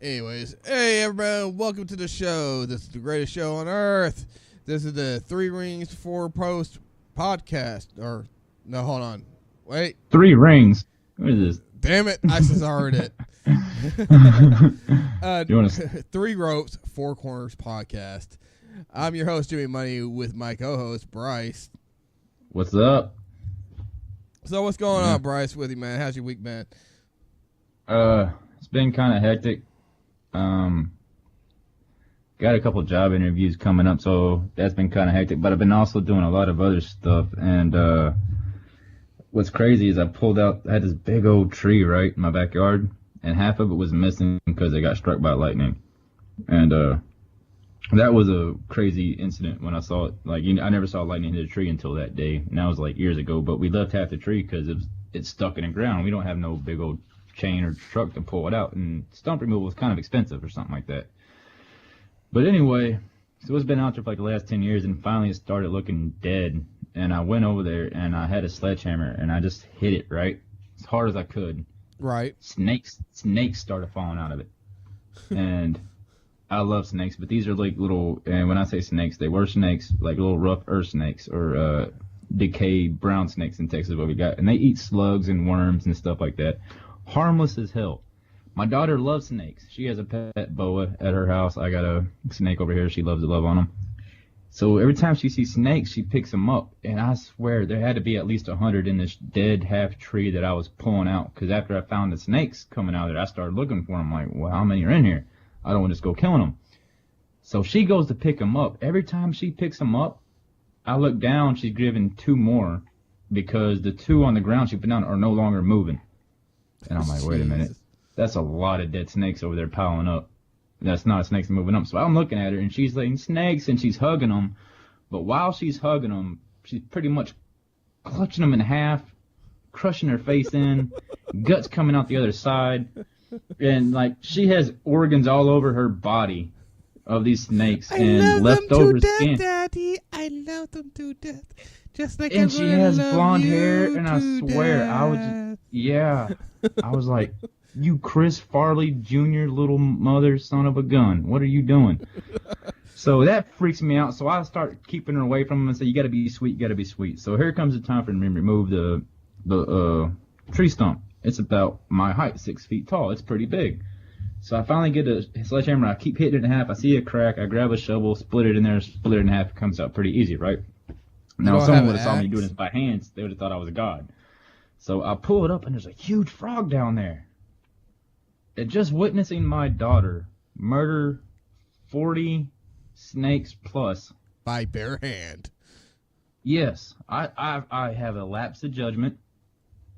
Anyways, hey everybody, welcome to the show. This is the greatest show on earth. This is the Three Rings Four Post podcast. Or no, hold on, wait. Three Rings. What is this? Damn it, I cesared it. You want Three Ropes, Four Corners podcast. I'm your host Jimmy Money with my co-host Bryce. What's up? So what's going on, Bryce? With you, man? How's your week been? It's been kind of hectic. Got a couple job interviews coming up, so that's been kind of hectic. But I've been also doing a lot of other stuff. And what's crazy is I had this big old tree right in my backyard, and half of it was missing because it got struck by lightning. And that was a crazy incident when I saw it. Like, I never saw lightning hit a tree until that day, and that was like years ago. But we left half the tree because it's stuck in the ground. We don't have no big old chain or truck to pull it out, and stump removal was kind of expensive or something like that. But anyway, so it's been out there for like the last 10 years, and finally it started looking dead. And I went over there and I had a sledgehammer and I just hit it right as hard as I could. Right. Snakes started falling out of it. And I love snakes, but these are like little, and when I say snakes, they were snakes, like little rough earth snakes or decayed brown snakes in Texas, what we got. And they eat slugs and worms and stuff like that. Harmless as hell. My daughter loves snakes. She has a pet boa at her house. I got a snake over here. She loves to love on them. So every time she sees snakes, she picks them up. And I swear there had to be at least 100 in this dead half tree that I was pulling out. Because after I found the snakes coming out of there, I started looking for them. Like, well, how many are in here? I don't want to just go killing them. So she goes to pick them up. Every time she picks them up, I look down. She's given two more because the two on the ground she put down are no longer moving. And I'm like, wait a minute. That's a lot of dead snakes over there piling up. That's not snakes moving up. So I'm looking at her, and she's like, snakes, and she's hugging them. But while she's hugging them, she's pretty much clutching them in half, crushing her face in, guts coming out the other side. And, like, she has organs all over her body of these snakes and leftover skin. Daddy. I love them to death. Just like and she has blonde hair, and I swear, I was like, you Chris Farley Jr. little mother son of a gun. What are you doing? So that freaks me out. So I start keeping her away from him and say, you got to be sweet, you got to be sweet. So here comes the time for me to remove the tree stump. It's about my height, 6 feet tall. It's pretty big. So I finally get a sledgehammer. I keep hitting it in half. I see a crack. I grab a shovel, split it in there, split it in half. It comes out pretty easy, right? Now, if someone would have saw me doing this by hands, they would have thought I was a god. So I pull it up, and there's a huge frog down there. And just witnessing my daughter murder 40 snakes plus by bare hand. Yes, I have a lapse of judgment,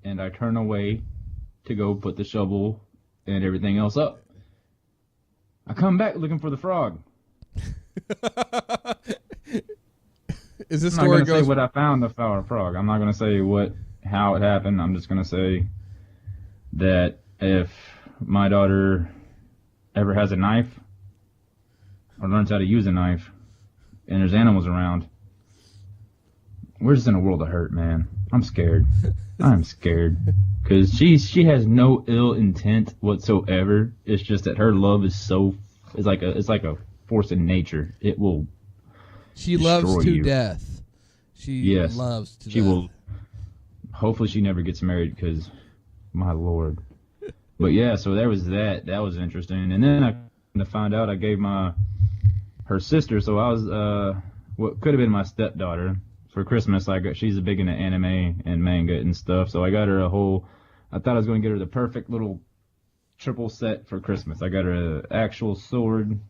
and I turn away to go put the shovel and everything else up. I come back looking for the frog. Is this I'm not story going to say what I found the frog. I'm not going to say how it happened. I'm just going to say that if my daughter ever has a knife or learns how to use a knife and there's animals around, we're just in a world of hurt, man. I'm scared. I'm scared because she has no ill intent whatsoever. It's just that her love is it's like a force in nature. It will. She loves to death. She loves to death. She will. Hopefully she never gets married because, my Lord. But yeah, so there was that. That was interesting. And then I found out I gave her sister, so I was what could have been my stepdaughter for Christmas. She's a big into anime and manga and stuff, so I got her I thought I was going to get her the perfect little triple set for Christmas. I got her an actual sword,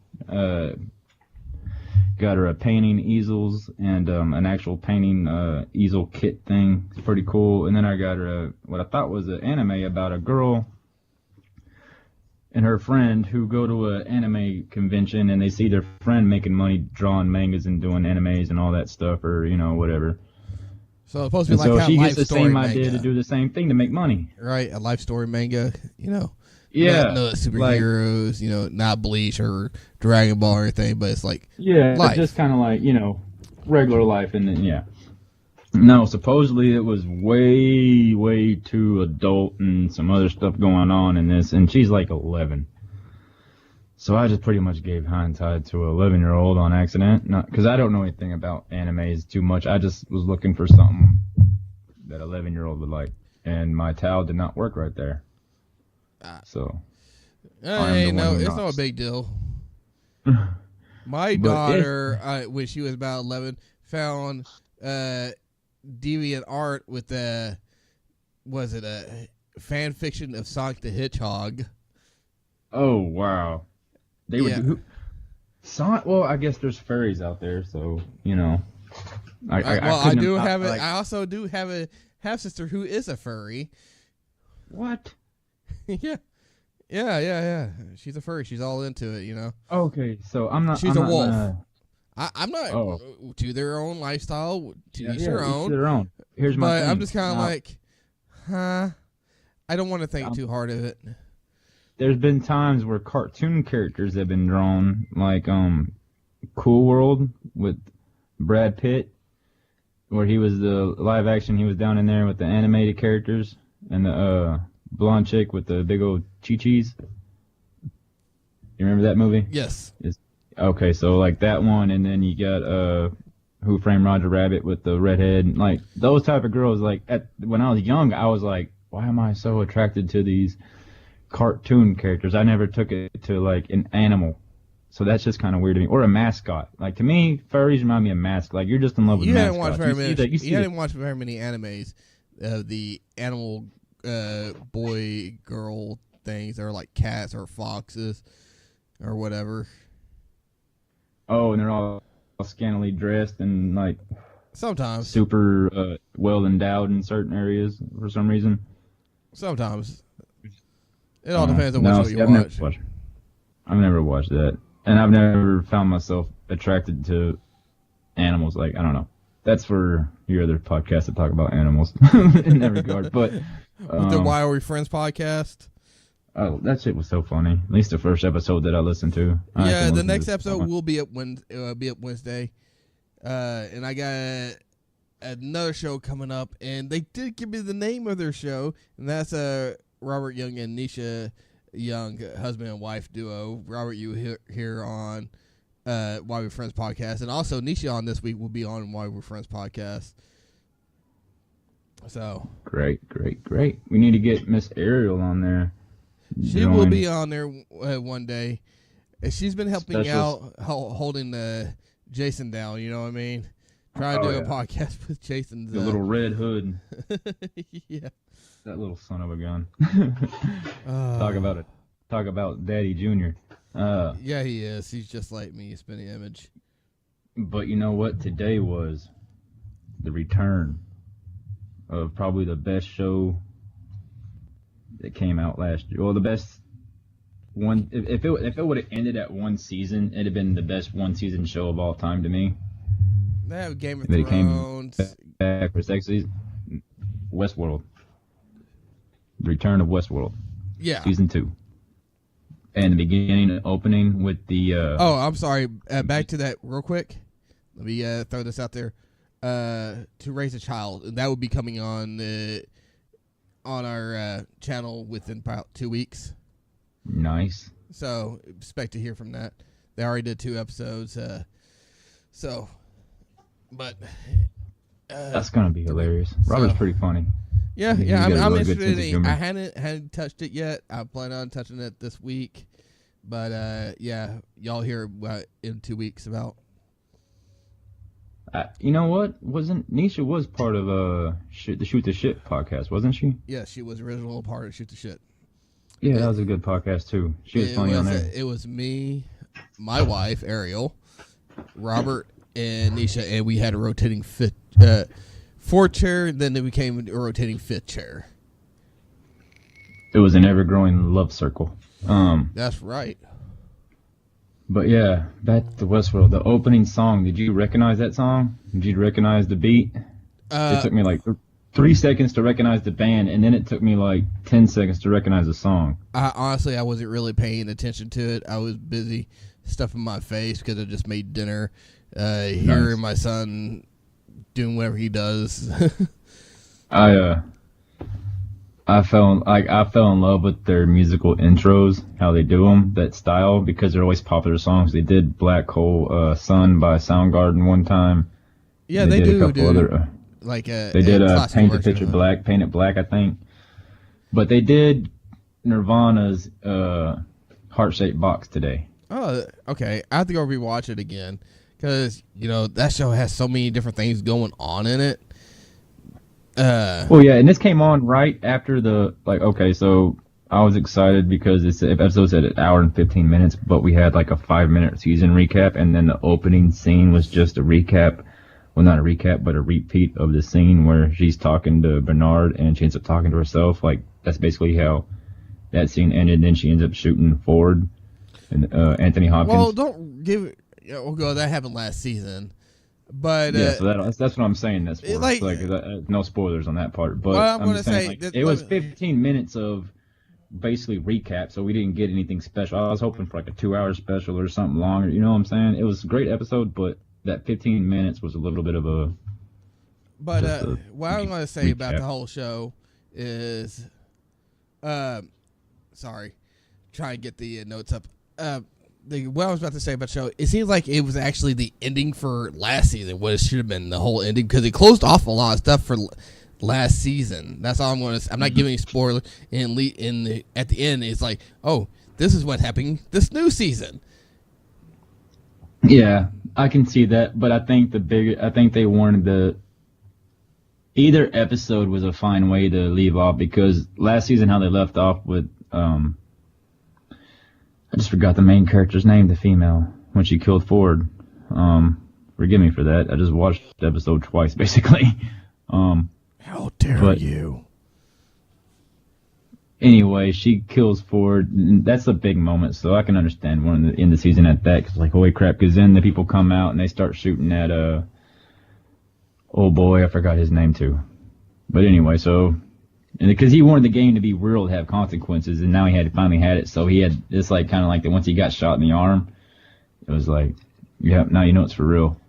got her a painting easels and an actual painting easel kit thing. It's pretty cool. And then I got her what I thought was an anime about a girl and her friend who go to an anime convention and they see their friend making money drawing mangas and doing animes and all that stuff, or whatever. So it's supposed to be like so she gets the same manga. idea to do the same thing to make money. Right, a life story manga, Yeah. No superheroes, not Bleach or Dragon Ball or anything, but it's like life. Just kind of like, regular life. And then, yeah. No, supposedly it was way, way too adult and some other stuff going on in this, and she's like 11. So I just pretty much gave Hindtide to a 11-year-old on accident, not because I don't know anything about animes too much. I just was looking for something that 11-year-old would like, and my towel did not work right there. So hey, no, it's not a big deal. My daughter, when she was about 11, found deviant art with a fan fiction of Sonic the Hedgehog. Oh wow, they would. Sonic. Well, I guess there's furries out there, so you know. I do have it. I also do have a half sister who is a furry. What? Yeah. She's a furry. She's all into it, you know. Okay, so I'm not. She's I'm a not wolf. I'm not. Oh. To their own lifestyle. To each their own. Each their own. Here's my. But I'm just kind of like, I don't want to think too hard of it. There's been times where cartoon characters have been drawn, like Cool World with Brad Pitt, where he was the live action. He was down in there with the animated characters, and the blonde chick with the big old chi-chis. You remember that movie? Yes. Okay, so like that one, and then you got Who Framed Roger Rabbit with the redhead. Like those type of girls. Like when I was young, I was like, why am I so attracted to these cartoon characters? I never took it to like an animal. So that's just kind of weird to me. Or a mascot. Like to me, furries remind me of mascot. Like you're just in love with mascots. You hadn't watched very many animes of the animal boy girl things, or like cats or foxes or whatever. Oh, and they're all scantily dressed and like sometimes super well endowed in certain areas for some reason. Sometimes it all depends on what show you watch. I've never watched that, and I've never found myself attracted to animals. Like I don't know. That's for your other podcast to talk about animals in that regard. But with the Why Are We Friends podcast. Oh, that shit was so funny. At least the first episode that I listened to. Yeah, the next episode will be up Wednesday. And I got another show coming up, and they did give me the name of their show, and that's Robert Young and Nisha Young, husband and wife duo. Robert, you here on Why We Friends podcast, and also Nisha on this week will be on Why We Friends podcast. So great. We need to get Miss Ariel on there. She will be on there one day. She's been helping out, holding Jason down. You know what I mean? Trying to do a podcast with Jason's. The little red hood. Yeah. That little son of a gun. Talk about Daddy Junior. Yeah, he is. He's just like me. Spinning image. But you know what? Today was the return of probably the best show that came out last year. Well, the best one. If it would have ended at one season, it'd have been the best one season show of all time to me. They have Game of Thrones. Back for sexies. Westworld. The Return of Westworld. Yeah. Season 2. And the beginning and opening with the. Oh, I'm sorry. Back to that real quick. Let me throw this out there. To Raise a Child, and that will be coming on our channel within about 2 weeks. Nice. So expect to hear from that. They already did 2 episodes. But that's gonna be hilarious. Robert's pretty funny. Yeah. I'm interested in it. I hadn't touched it yet. I plan on touching it this week. But yeah, y'all hear in 2 weeks about. You know what? Nisha was part of the Shoot the Shit podcast, wasn't she? Yeah, she was original part of Shoot the Shit. Yeah, that was a good podcast too. She was funny on there. It was me, my wife Ariel, Robert, and Nisha, and we had a rotating fourth chair, and then it became a rotating fifth chair. It was an ever-growing love circle. That's right. But yeah, back to Westworld. The opening song, did you recognize that song? Did you recognize the beat? It took me like 3 seconds to recognize the band, and then it took me like 10 seconds to recognize the song. Honestly, I wasn't really paying attention to it. I was busy stuffing my face because I just made dinner. Hearing my son doing whatever he does. I fell in love with their musical intros, how they do them, that style, because they're always popular songs. They did Black Hole Sun by Soundgarden one time. Yeah, They they did a do couple do other. like They did classical Paint the version Picture of it. Black, Paint It Black, I think. But they did Nirvana's Heart Shaped Box today. Oh, okay. I have to go rewatch it again because that show has so many different things going on in it. Well, yeah, and this came on right after okay, so I was excited because this episode said an hour and 15 minutes, but we had like a 5-minute season recap, and then the opening scene was just a recap. Well, not a recap, but a repeat of the scene where she's talking to Bernard and she ends up talking to herself. Like, that's basically how that scene ended. Then she ends up shooting Ford and Anthony Hopkins. Well, don't give it. That happened last season. But yeah, so that's what I'm saying. That's for no spoilers on that part. But well, I'm just saying, it was 15 minutes of basically recap, so we didn't get anything special. I was hoping for like a 2-hour special or something longer. You know what I'm saying? It was a great episode, but that 15 minutes was a little bit of a. But what I'm going to say about the whole show is, sorry, try and get the notes up. What I was about to say about the show, it seems like it was actually the ending for last season, what it should have been the whole ending, because it closed off a lot of stuff for last season. That's all I'm going to say. I'm not giving any spoilers. At the end, it's like, oh, this is what happened this new season. Yeah, I can see that, but I think they wanted either episode was a fine way to leave off, because last season how they left off with I just forgot the main character's name, the female, when she killed Ford. Forgive me for that. I just watched the episode twice, basically. How dare you? Anyway, she kills Ford. That's a big moment, so I can understand one in the season at that. Cause like, holy crap, because then the people come out and they start shooting at oh boy, I forgot his name too. But anyway, so. And because he wanted the game to be real, to have consequences, and now he finally had it. So he had it's like kind of like that. Once he got shot in the arm, it was like, yeah, now you know it's for real.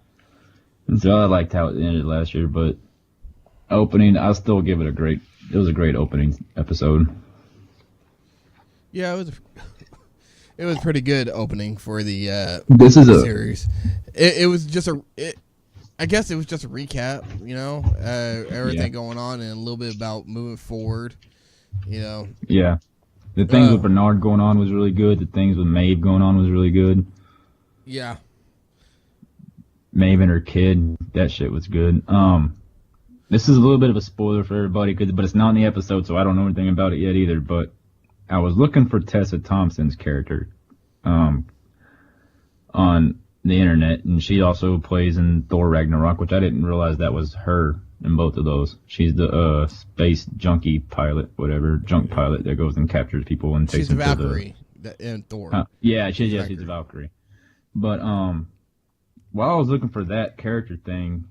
And so I liked how it ended last year, but opening, I'll still give it it was a great opening episode. Yeah, it was pretty good opening for the series. It was just I guess it was just a recap, everything going on and a little bit about moving forward, Yeah. The things with Bernard going on was really good. The things with Maeve going on was really good. Yeah. Maeve and her kid, that shit was good. This is a little bit of a spoiler for everybody, but it's not in the episode, so I don't know anything about it yet either, but I was looking for Tessa Thompson's character on the internet, and she also plays in Thor Ragnarok, which I didn't realize that was her in both of those. She's the space junkie pilot, junk pilot that goes and captures people and takes them to the... She's Valkyrie in Thor. She's a Valkyrie. But while I was looking for that character thing,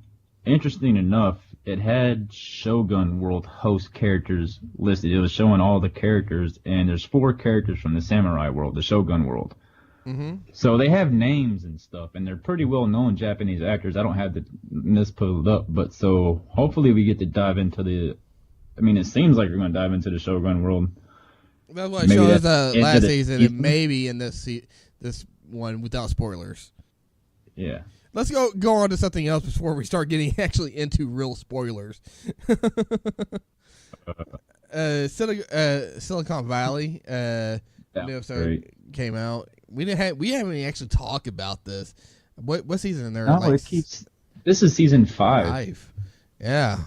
interesting enough, it had Shogun World host characters listed. It was showing all the characters, and there's 4 characters from the Samurai World, the Shogun World. Mm-hmm. So they have names and stuff, and they're pretty well-known Japanese actors. I don't have this pulled up, but so hopefully we get to dive into it seems like we're going to dive into the Shogun World. That's what it shows last season, and maybe in this one without spoilers. Yeah. Let's go on to something else before we start getting actually into real spoilers. Silicon Valley, new episode came out. We haven't actually talked about this. What season there? This is season 5. Yeah.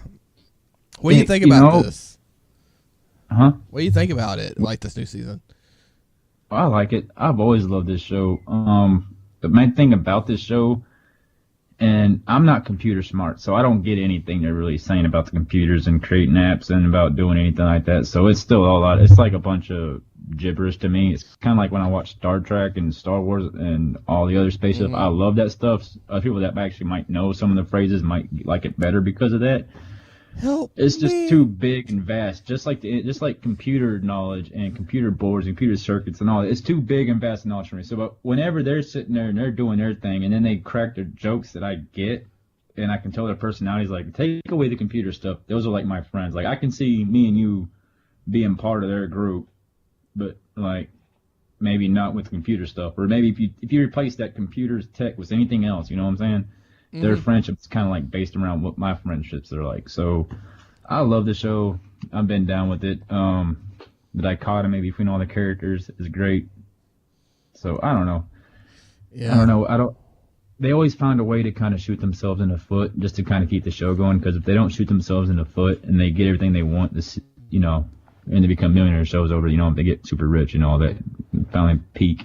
What do you think about this? Huh? What do you think about it? Like this new season? I like it. I've always loved this show. The main thing about this show, and I'm not computer smart, so I don't get anything they're really saying about the computers and creating apps and about doing anything like that. So it's still all out. It's like a bunch of gibberish to me. It's kind of like when I watch Star Trek and Star Wars and all the other space stuff. I love that stuff. People that actually might know some of the phrases might like it better because of that. It's just too big and vast, just like computer knowledge and computer boards and computer circuits and all that. It's too big and vast knowledge for me. So, but whenever they're sitting there and they're doing their thing, and then they crack their jokes that I get, and I can tell their personalities, like, take away the computer stuff. Those are like my friends. Like, I can see me and you being part of their group, but like maybe not with computer stuff, or maybe if you replace that computer's tech with anything else, you know what I'm saying? Mm-hmm. Their friendship's kind of like based around what my friendships are like. So I love the show. I've been down with it. The dichotomy between all the characters is great. So I don't know. Yeah. I don't know. They always find a way to kind of shoot themselves in the foot just to kind of keep the show going. Because if they don't shoot themselves in the foot and they get everything they want, and they become millionaire shows over, they get super rich and all that, finally peak.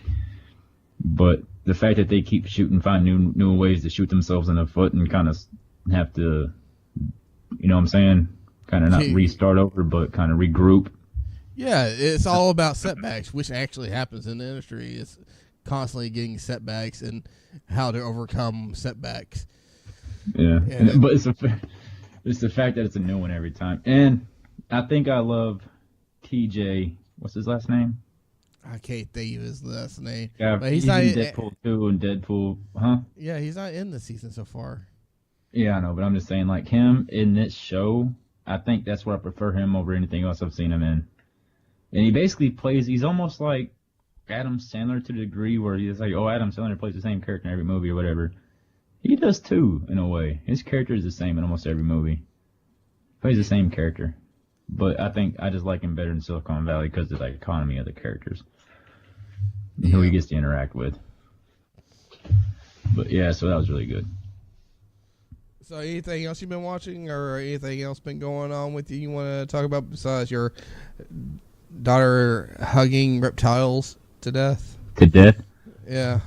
But the fact that they keep shooting, find new ways to shoot themselves in the foot and kind of have to, you know what I'm saying, kind of not restart over, but kind of regroup. Yeah, it's all about setbacks, which actually happens in the industry. It's constantly getting setbacks and how to overcome setbacks. Yeah, but it's the fact that it's a new one every time. And I think I love TJ. What's his last name? I can't think of his last name. Yeah, but he's not in Deadpool 2 and Deadpool, huh? Yeah, he's not in the season so far. Yeah, I know, but I'm just saying, like, him in this show, I think that's where I prefer him over anything else I've seen him in. And he basically he's almost like Adam Sandler to the degree where he's like, oh, Adam Sandler plays the same character in every movie or whatever. He does too, in a way. His character is the same in almost every movie. He plays the same character. But I think I just like him better in Silicon Valley because of the economy of the characters. And who he gets to interact with. But yeah, so that was really good. So anything else you've been watching or anything else been going on with you want to talk about besides your daughter hugging reptiles to death? To death? Yeah.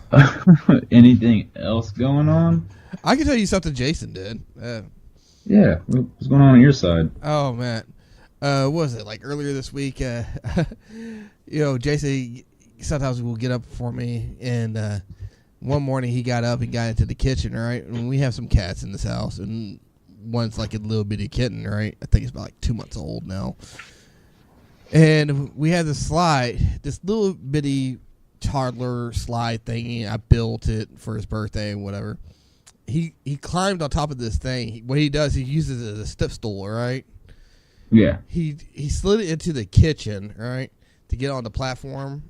Anything else going on? I can tell you something Jason did. Yeah, what's going on your side? Oh, man. What was it, like earlier this week? Jason sometimes will get up for me, and one morning he got up and got into the kitchen, right? And we have some cats in this house, and one's like a little bitty kitten, right? I think it's about like 2 months old now. And we had this little bitty toddler slide thingy. I built it for his birthday and whatever. He climbed on top of this thing. What he does, he uses it as a step stool, right? Yeah. He slid it into the kitchen, right, to get on the platform,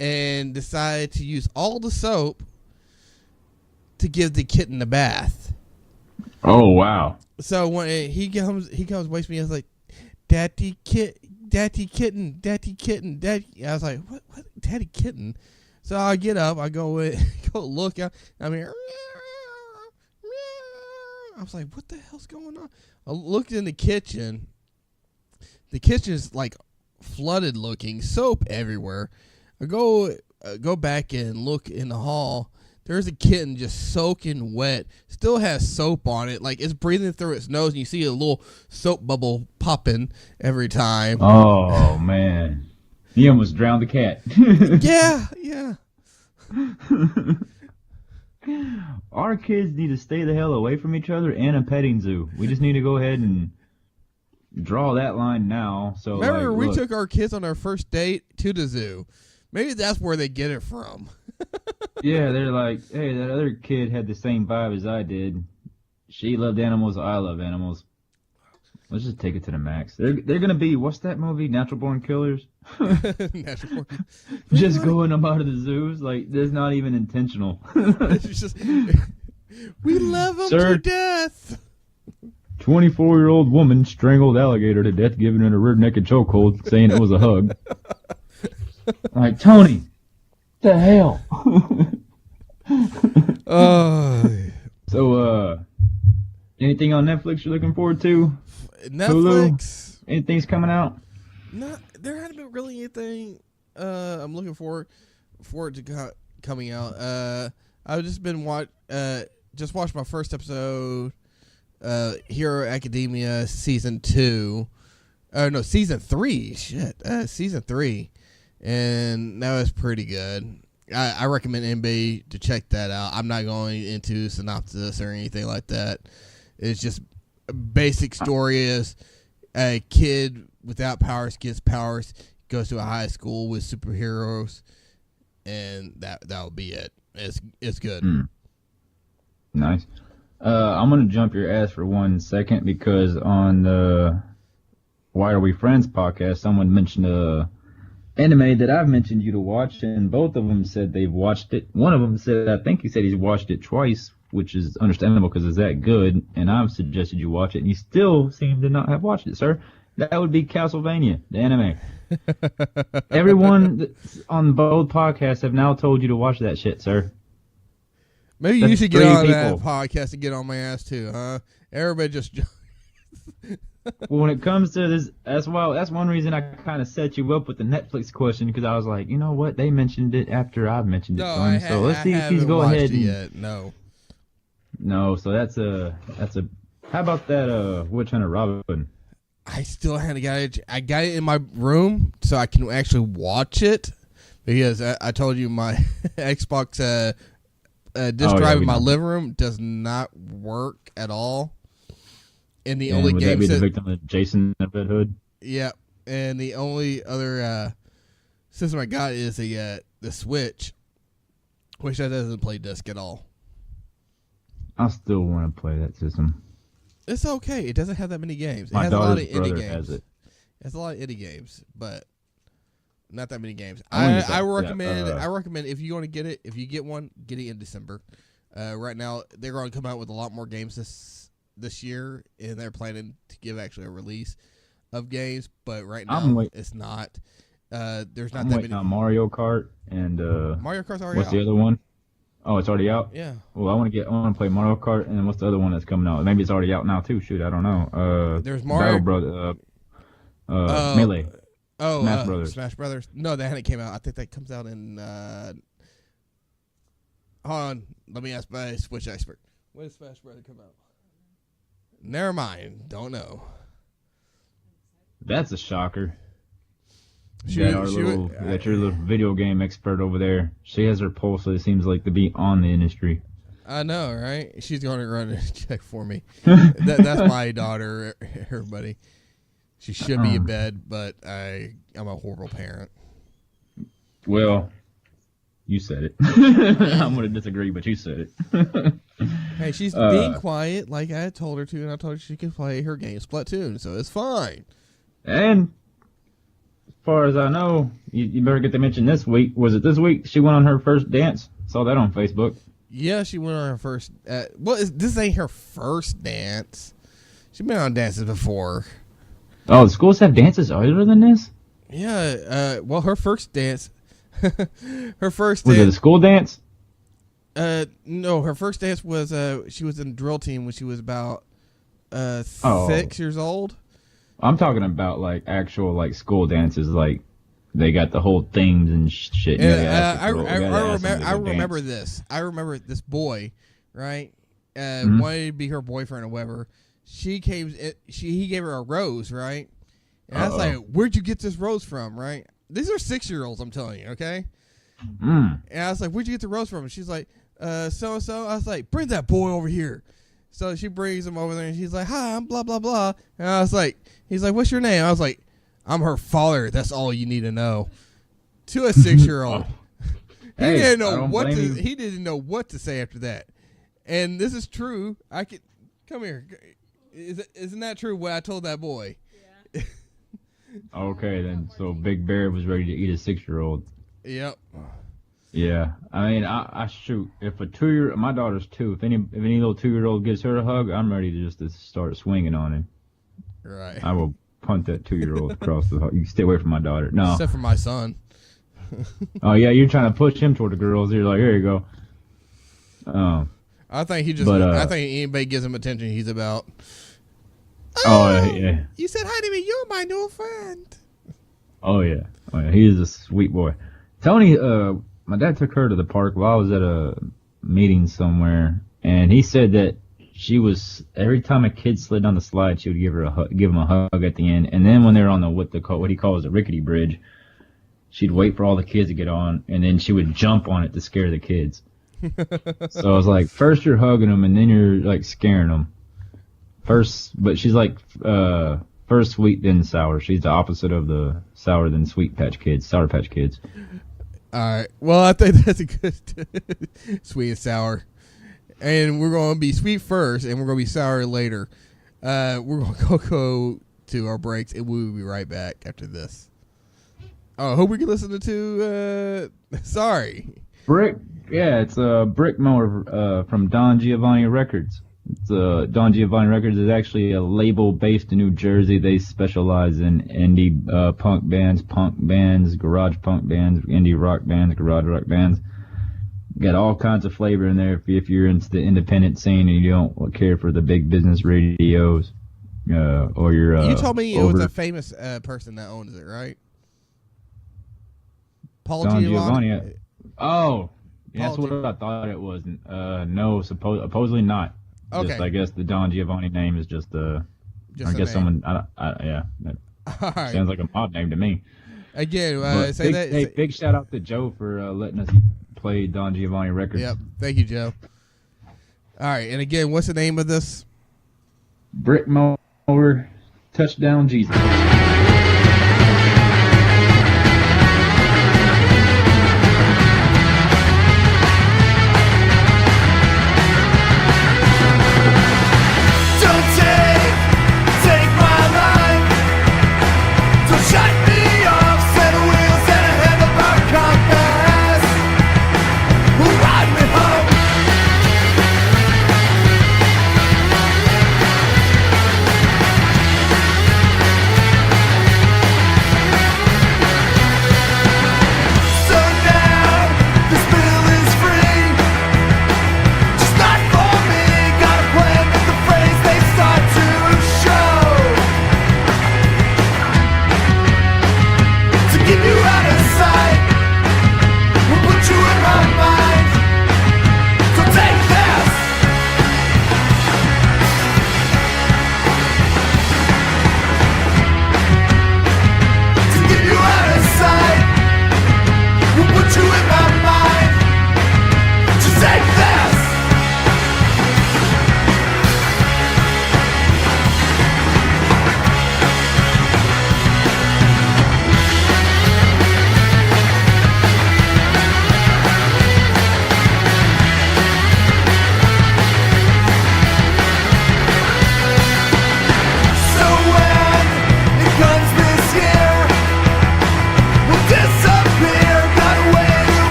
and decided to use all the soap to give the kitten a bath. Oh wow! So when he comes wakes me up, like, Daddy kitten. I was like, what, Daddy kitten? So I get up, I go look out. I mean, I was like, what the hell's going on? I looked in the kitchen. The kitchen's like flooded looking, soap everywhere. I go back and look in the hall. There's a kitten just soaking wet. Still has soap on it. Like, it's breathing through its nose, and you see a little soap bubble popping every time. Oh, man. He almost drowned the cat. Yeah. Our kids need to stay the hell away from each other and a petting zoo. We just need to go ahead and draw that line now. So remember, we took our kids on our first date to the zoo. Maybe that's where they get it from. Yeah, they're like, hey, that other kid had the same vibe as I did. She loved animals, I love animals. Let's just take it to the max. They're gonna be, what's that movie, Natural Born Killers? Natural Born. Just going them out of the zoos, like, that's not even intentional. It's just, we love them to death. 24-year-old woman strangled alligator to death, giving it a rear naked chokehold, saying it was a hug. Like, Tony, what the hell? So, anything on Netflix you're looking forward to? Netflix? Hulu? Anything's coming out? No, there hasn't been really anything I'm looking forward to coming out. I've just been watched my first episode, Hero Academia season 2. No, season 3. Season 3. And that was pretty good. I recommend anybody to check that out. I'm not going into synopsis or anything like that. It's just a basic story is a kid without powers gets powers, goes to a high school with superheroes, and that'll be it. It's good. Nice. I'm gonna jump your ass for 1 second because on the Why Are We Friends podcast, someone mentioned a anime that I've mentioned you to watch, and both of them said they've watched it. One of them said, I think he said he's watched it twice, which is understandable because it's that good, and I've suggested you watch it, and you still seem to not have watched it, sir. That would be Castlevania, the anime. Everyone on both podcasts have now told you to watch that shit, sir. Maybe you should get on that podcast and get on my ass too, huh? Everybody just. Well, when it comes to this, that's one reason I kind of set you up with the Netflix question, because I was like, you know what, they mentioned it after I've mentioned it to him, so let's see if he's go ahead. No, so that's a. How about that Witch Hunter Robin? I still haven't got it. I got it in my room so I can actually watch it, because I told you my Xbox disk drive in my living room does not work at all. And the only game that be the victim of Jason Red Hood? Yeah, and the only other system I got is the Switch, which that doesn't play disc at all. I still want to play that system. It's okay. It doesn't have that many games. My daughter's brother has it. It has a lot of indie games, but not that many games. I recommend if you want to get it, if you get one, get it in December. Right now, they're going to come out with a lot more games this year, and they're planning to give actually a release of games, but right now it's not. There's not that many. On Mario Kart and Mario Kart's already what's out. the other one? Oh, it's already out? Yeah. Well, I want to play Mario Kart, and what's the other one that's coming out? Maybe it's already out now too. Shoot, I don't know. There's Mario Battle Melee. Oh, Smash Brothers. Smash Brothers. No, that hadn't came out. I think that comes out in hold on, let me ask my Switch expert. When does Smash Brothers come out? Never mind. Don't know. That's a shocker. Your little video game expert over there. She has her pulse, so it seems like to be on the industry. I know, right? She's going to run a check for me. That's my daughter, everybody. She should be in bed, but I'm a horrible parent. Well, you said it. I'm going to disagree, but you said it. Hey, she's being quiet like I told her to, and I told her she could play her game Splatoon, so it's fine. And as far as I know, you better get to mention this week. Was it this week she went on her first dance? Saw that on Facebook. Yeah, she went on her first. This ain't her first dance. She's been on dances before. Oh, the schools have dances other than this? Yeah. Well, her first dance. Her first. Was it a school dance? No, her first dance was she was in the drill team when she was about 6 years old. I'm talking about like actual like school dances, like they got the whole themes and shit. I remember this. I remember this boy, right? Wanted to be her boyfriend or whatever. He gave her a rose, right? And I was like, "Where'd you get this rose from?" Right? These are 6-year-olds, I'm telling you, okay? And I was like, "Where'd you get the rose from?" And she's like, "So and so." I was like, "Bring that boy over here." So she brings him over there, and she's like, "Hi, I'm blah blah blah." And I was like, "He's like, what's your name?" I was like, "I'm her father. That's all you need to know." To a 6-year-old, he didn't know what to say after that. And this is true. I could come here. Isn't that true? What I told that boy? Yeah. Okay, then. So Big Bear was ready to eat a 6-year-old. Yep. Yeah, I mean, I shoot. If a 2-year, my daughter's 2. If any little 2-year-old gives her a hug, I'm ready to start swinging on him. Right. I will punt that 2-year-old across the. You can stay away from my daughter. No. Except for my son. Oh yeah, you're trying to push him toward the girls. You're like, here you go. I think I think anybody gives him attention, he's about. Oh yeah. You said hi to me. You're my new friend. Oh yeah. He is a sweet boy. Tony, my dad took her to the park while I was at a meeting somewhere, and he said that she was every time a kid slid down the slide, she would give him a hug at the end, and then when they're on what he calls the rickety bridge, she'd wait for all the kids to get on, and then she would jump on it to scare the kids. So I was like, first you're hugging them, and then you're like scaring them. But she's like first sweet then sour. She's the opposite of the sour then Sour Patch Kids. All right. Well, I think that's a good sweet and sour. And we're going to be sweet first, and we're going to be sour later. We're going to go to our breaks, and we will be right back after this. Oh, I hope we can listen to sorry. Brick, yeah, it's a Brick Mower from Don Giovanni Records. It's Don Giovanni Records is actually a label based in New Jersey. They specialize in indie punk bands, garage punk bands, indie rock bands, garage rock bands. Got all kinds of flavor in there if you're into the independent scene and you don't care for the big business radios. Or you're you told me it was a famous person that owns it, right? Paul Don Giovanni. Oh, yeah, that's what I thought it was. No, supposedly not. Okay. Just, I guess the Don Giovanni name is just I guess name. someone. Yeah, All right. sounds like a mob name to me. Again, big shout out to Joe for letting us play Don Giovanni Records. Yep. Thank you, Joe. All right, and again, what's the name of this? Brick Mower, Touchdown Jesus.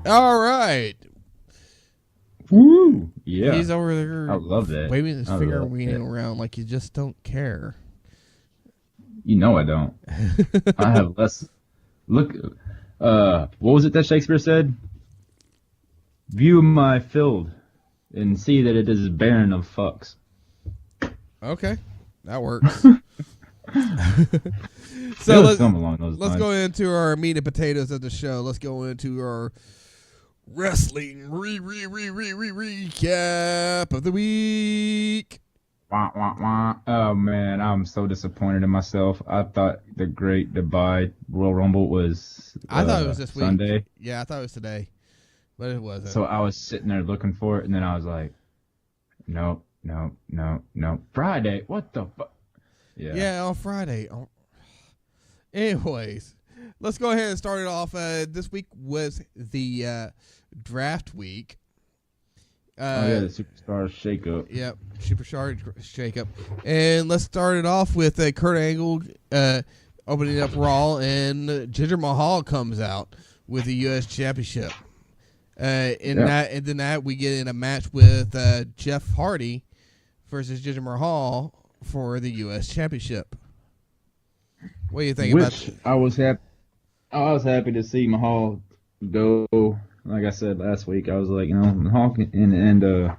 All right. Woo! Yeah. He's over there. I love that. Waving his finger, weaning around like you just don't care. You know I don't. I have less. Look, what was it that Shakespeare said? View my field and see that it is barren of fucks. Okay, that works. So let's go into our meat and potatoes of the show. Let's go into our wrestling recap of the week. Wah, wah, wah. Oh man, I'm so disappointed in myself. I thought the Great Divide Royal Rumble was I thought it was this Sunday. Week. Yeah, I thought it was today, but it wasn't. So I was sitting there looking for it, and then I was like, nope. Friday? What the fuck? Yeah, on Friday. Anyways, let's go ahead and start it off. This week was the draft week. The Superstar Shakeup. Yep, Superstar Shakeup. And let's start it off with Kurt Angle opening up Raw, and Jinder Mahal comes out with the U.S. Championship. In that we get in a match with Jeff Hardy versus Jinder Mahal for the U.S. Championship. What do you think about that? I was happy to see Mahal go. Like I said last week, I was like, Mahal and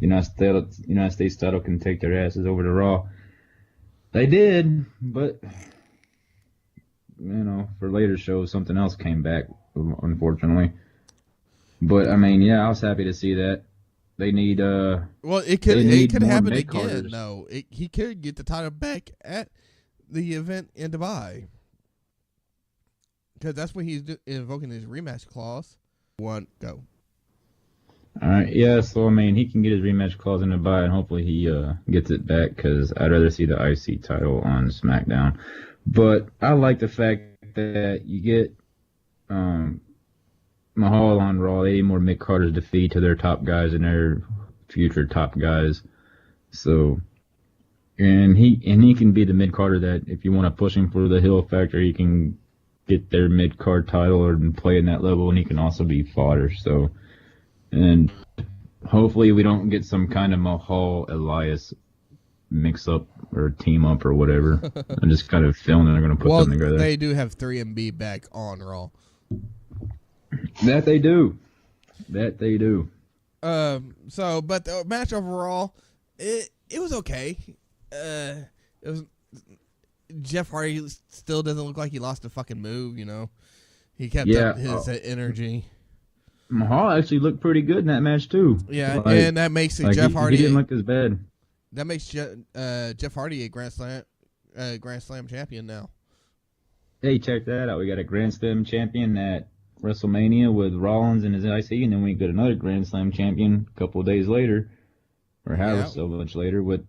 United States title can take their asses over to Raw. They did, but for later shows, something else came back, unfortunately. But I was happy to see that. They need it could happen again. No, he could get the title back at the event in Dubai, because that's when he's invoking his rematch clause. One go. All right, yeah. So he can get his rematch clause in Dubai, and hopefully he gets it back, because I'd rather see the IC title on SmackDown. But I like the fact that you get Mahal on Raw. They need more mid-carders to feed to their top guys and their future top guys. So, and he can be the mid-carder that if you want to push him for the heel factor, he can get their mid-card title and play in that level, and he can also be fodder. So, and hopefully we don't get some kind of Mahal Elias mix-up or team-up or whatever. I'm just kind of feeling they're going to put them together. Well, they do have 3MB back on Raw. That they do. But the match overall, it was okay. It was Jeff Hardy still doesn't look like he lost a fucking move. He kept up his energy. Mahal actually looked pretty good in that match too. Yeah, and that makes Jeff Hardy. He didn't look as bad. That makes Jeff Hardy a Grand Slam champion now. Hey, check that out. We got a Grand Slam champion at WrestleMania with Rollins and his IC, and then we got another Grand Slam champion a couple of days later, or however so much later, with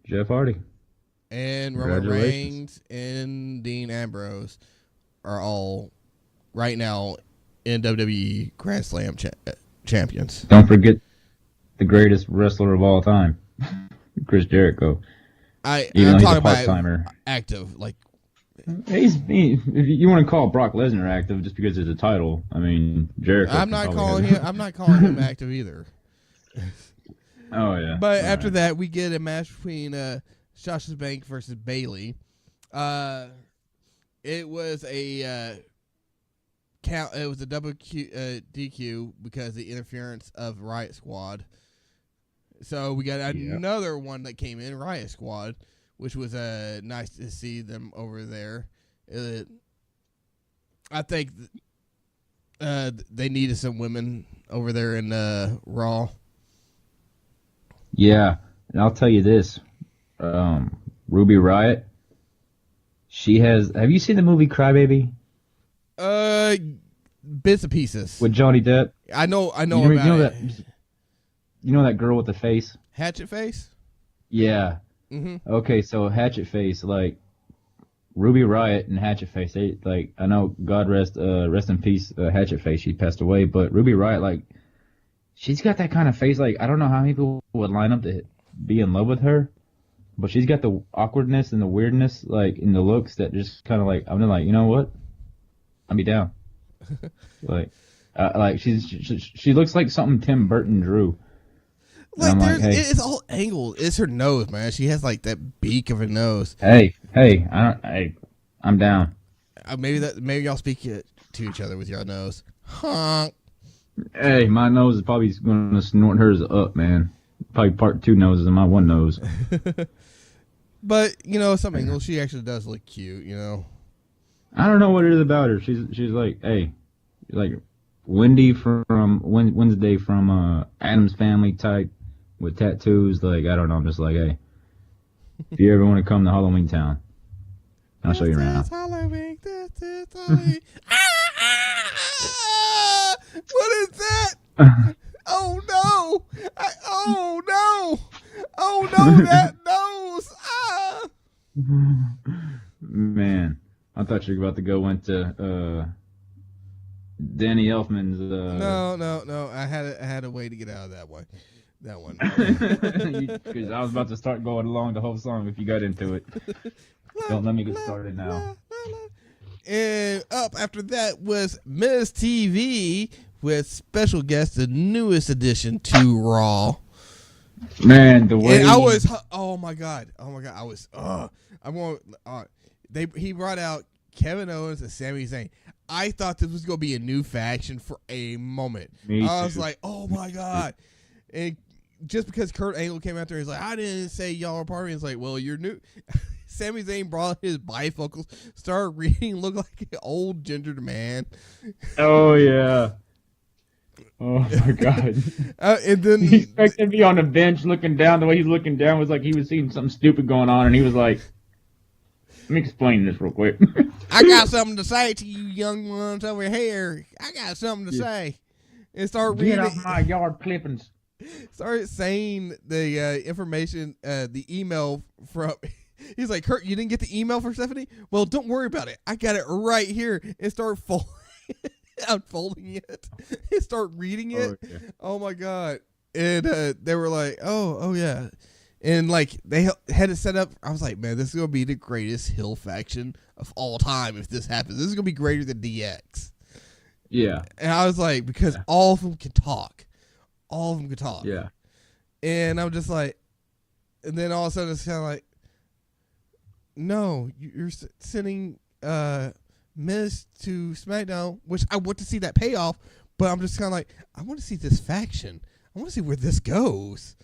Jeff Hardy. And Roman Reigns and Dean Ambrose are all right now in WWE Grand Slam champions. Don't forget the greatest wrestler of all time, Chris Jericho. I'm talking about active, like. If you want to call Brock Lesnar active just because it's a title, Jericho. I'm not calling him active either. Oh yeah. But after that, we get a match between Sasha Banks versus Bayley. It was a count. It was a double DQ because of the interference of Riot Squad. So we got another one that came in, Riot Squad, which was nice to see them over there. I think they needed some women over there in Raw. Yeah, and I'll tell you this. Ruby Riott, she has... Have you seen the movie Crybaby? Bits and pieces. With Johnny Depp? I know about it. You know that girl with the face? Hatchet face? Yeah. Mm-hmm. Okay, so Hatchet Face, like Ruby Riott and Hatchet Face, I know God rest in peace, Hatchet Face, she passed away, but Ruby Riott, like, she's got that kind of face, like, I don't know how many people would line up to be in love with her, but she's got the awkwardness and the weirdness, like, in the looks that just kind of like, I'm like, you know what? I'll be down. She looks like something Tim Burton drew. Like, it's all angled. It's her nose, man. She has like that beak of a nose. Hey, I'm down. Maybe y'all speak to each other with your nose. Honk. Hey, my nose is probably going to snort hers up, man. Probably part two noses in my one nose. But some angles, she actually does look cute. I don't know what it is about her. She's like, hey, like Wendy from Wednesday from Addams Family type. With tattoos, like, I don't know, I'm just like, hey, if you ever want to come to Halloween Town, I'll show you around. Halloween. What is that? Oh no! Oh no, that nose! Man, I thought you're about to go into Danny Elfman's. No. I had a way to get out of that one. Because I was about to start going along the whole song if you got into it. Don't let me get started now. And up after that was Miz TV with special guest, the newest addition to Raw. Man, the way and I was, oh my god, I was, he brought out Kevin Owens and Sami Zayn. I thought this was gonna be a new faction for a moment. I was like, oh my god, and just because Kurt Angle came out there, he's like, I didn't say y'all are part of it. It's like, well, you're new. Sami Zayn brought his bifocals, started reading, looked like an old gendered man. Oh yeah. Oh my god! And then he expected to be on a bench looking down. The way he's looking down was like he was seeing something stupid going on, and he was like, "Let me explain this real quick." I got something to say to you young ones over here. I got something to say. And start reading. Get off my yard clippings. Started saying the information, the email from. He's like, Kurt, you didn't get the email from Stephanie? Well, don't worry about it. I got it right here. And start unfolding it and start reading it. Oh my god. And they were like, oh yeah. And like they had it set up. I was like, man, this is gonna be the greatest heel faction of all time if this happens. This is gonna be greater than DX. Yeah. And I was like, because all of them can talk. Yeah. And I'm just like, and then all of a sudden it's kind of like, no, you're sending Miz to SmackDown, which I want to see that payoff, but I'm just kind of like, I want to see this faction. I want to see where this goes.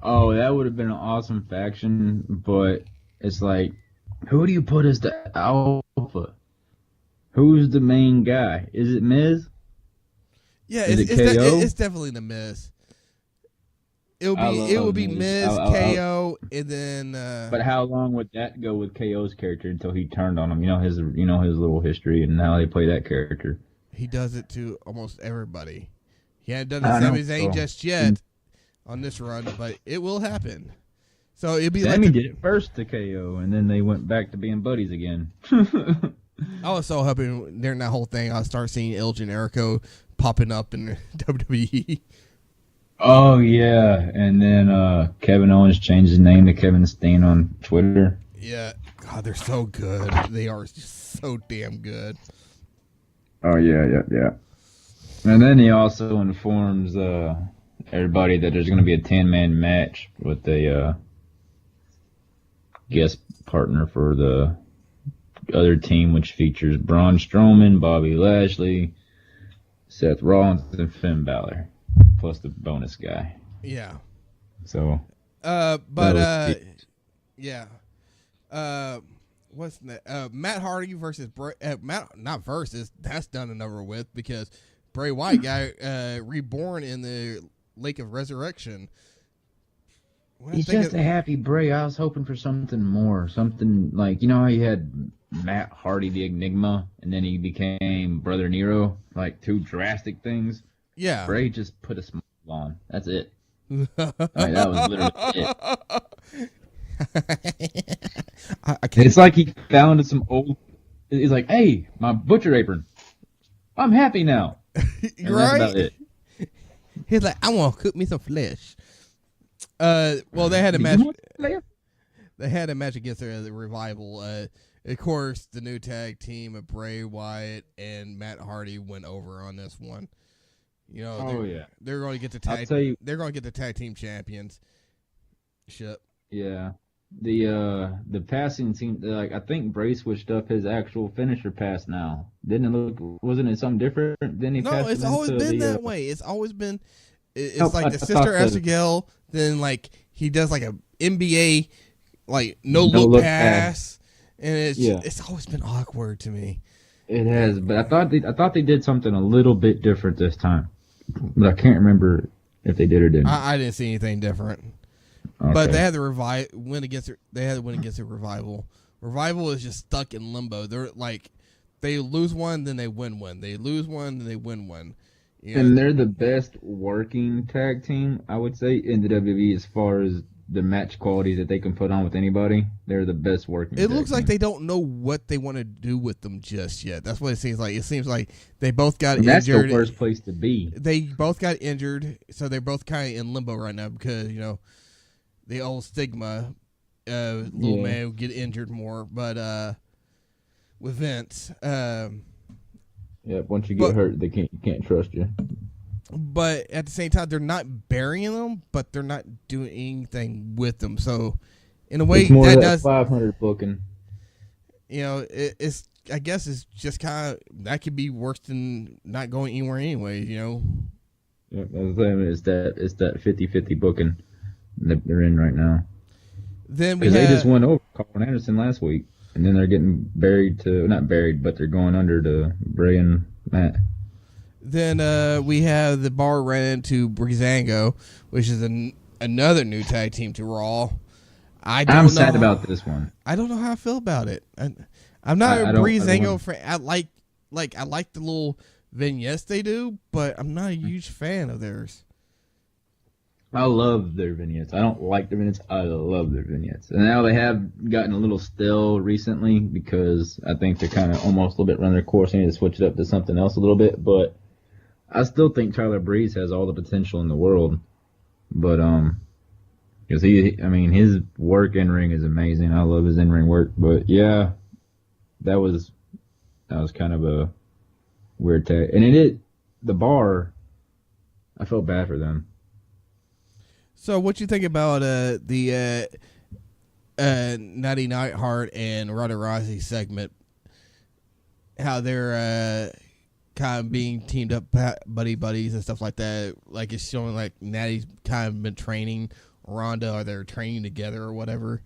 Oh, that would have been an awesome faction, but it's like, who do you put as the alpha? Who's the main guy? Is it Miz? Yeah, it's definitely the Miz. It will be Miz, KO, and then. But how long would that go with KO's character until he turned on him? You know his little history and how they play that character. He does it to almost everybody. He hadn't done it to Sami Zayn just yet on this run, but it will happen. So it'll be Sami did it first to KO, and then they went back to being buddies again. I was so hoping during that whole thing I'll start seeing El Generico popping up in WWE. Oh yeah, and then Kevin Owens changed his name to Kevin Steen on Twitter. Yeah, God, they're so good. They are just so damn good. Oh yeah. And then he also informs everybody that there's going to be a 10-man match with a guest partner for the other team, which features Braun Strowman, Bobby Lashley, Seth Rollins, and Finn Balor. Plus the bonus guy. Yeah. So. Yeah. What's that? Matt Hardy versus not versus. That's done and over with because Bray Wyatt got reborn in the Lake of Resurrection. He's just a happy Bray. I was hoping for something more. Something like, you know how you had Matt Hardy, the Enigma, and then he became Brother Nero? Like two drastic things. Yeah. Bray just put a smile on. That's it. That was literally it. It's like he found some old... He's like, hey, my butcher apron. I'm happy now. And right? That's about it. He's like, I want to cook me some flesh. Well, they had a match. They had a match against the Revival. Of course, the new tag team of Bray Wyatt and Matt Hardy went over on this one. You know, they're going to get the tag. They're going to get the tag team champions. Shit. Yeah, the passing seemed like I think Bray switched up his actual finisher pass now. Didn't it look? Wasn't it something different? No, it's always been that way. It's always been. It's like the Sister Abigail. Then like he does like a NBA like no look pass, and it's always been awkward to me. It has, but I thought they did something a little bit different this time, but I can't remember if they did or didn't. I didn't see anything different. Okay. But they had the win against the Revival. Revival is just stuck in limbo. They're like they lose one, then they win one. They lose one, then they win one. You know? And they're the best working tag team, I would say, in the WWE as far as the match qualities that they can put on with anybody. They're the best working. It looks like they don't know what they want to do with them just yet. That's what it seems like. It seems like they both got injured. That's the worst place to be. They both got injured, so they're both kind of in limbo right now because, the old stigma, little man would get injured more. But with Vince, once you get hurt, you can't trust you. But at the same time, they're not burying them, but they're not doing anything with them. So, in a way, it's more that does 500 booking. It's I guess it's just kind of that could be worse than not going anywhere anyway. Yeah, it's that 50-50 booking that they're in right now. Then because they just went over Colin Anderson last week, and then they're getting not buried, but they're going under to Bray and Matt. Then we have the Bar ran into Breezango, which is another new tag team to Raw. I'm sad about this one. I don't know how I feel about it. I'm not a Breezango fan. I like the little vignettes they do, but I'm not a huge fan of theirs. I love their vignettes. I don't like their vignettes. I love their vignettes. And now they have gotten a little stale recently because I think they're kind of almost a little bit run their course. They need to switch it up to something else a little bit, but I still think Tyler Breeze has all the potential in the world, but because his work in ring is amazing. I love his in ring work, but yeah, that was kind of a weird tag. And the Bar, I felt bad for them. So what you think about the Natty Neidhart and Ronda Rousey segment? How they're kind of being teamed up buddies and stuff like that. Like it's showing like Natty's kind of been training Ronda, or they're training together or whatever.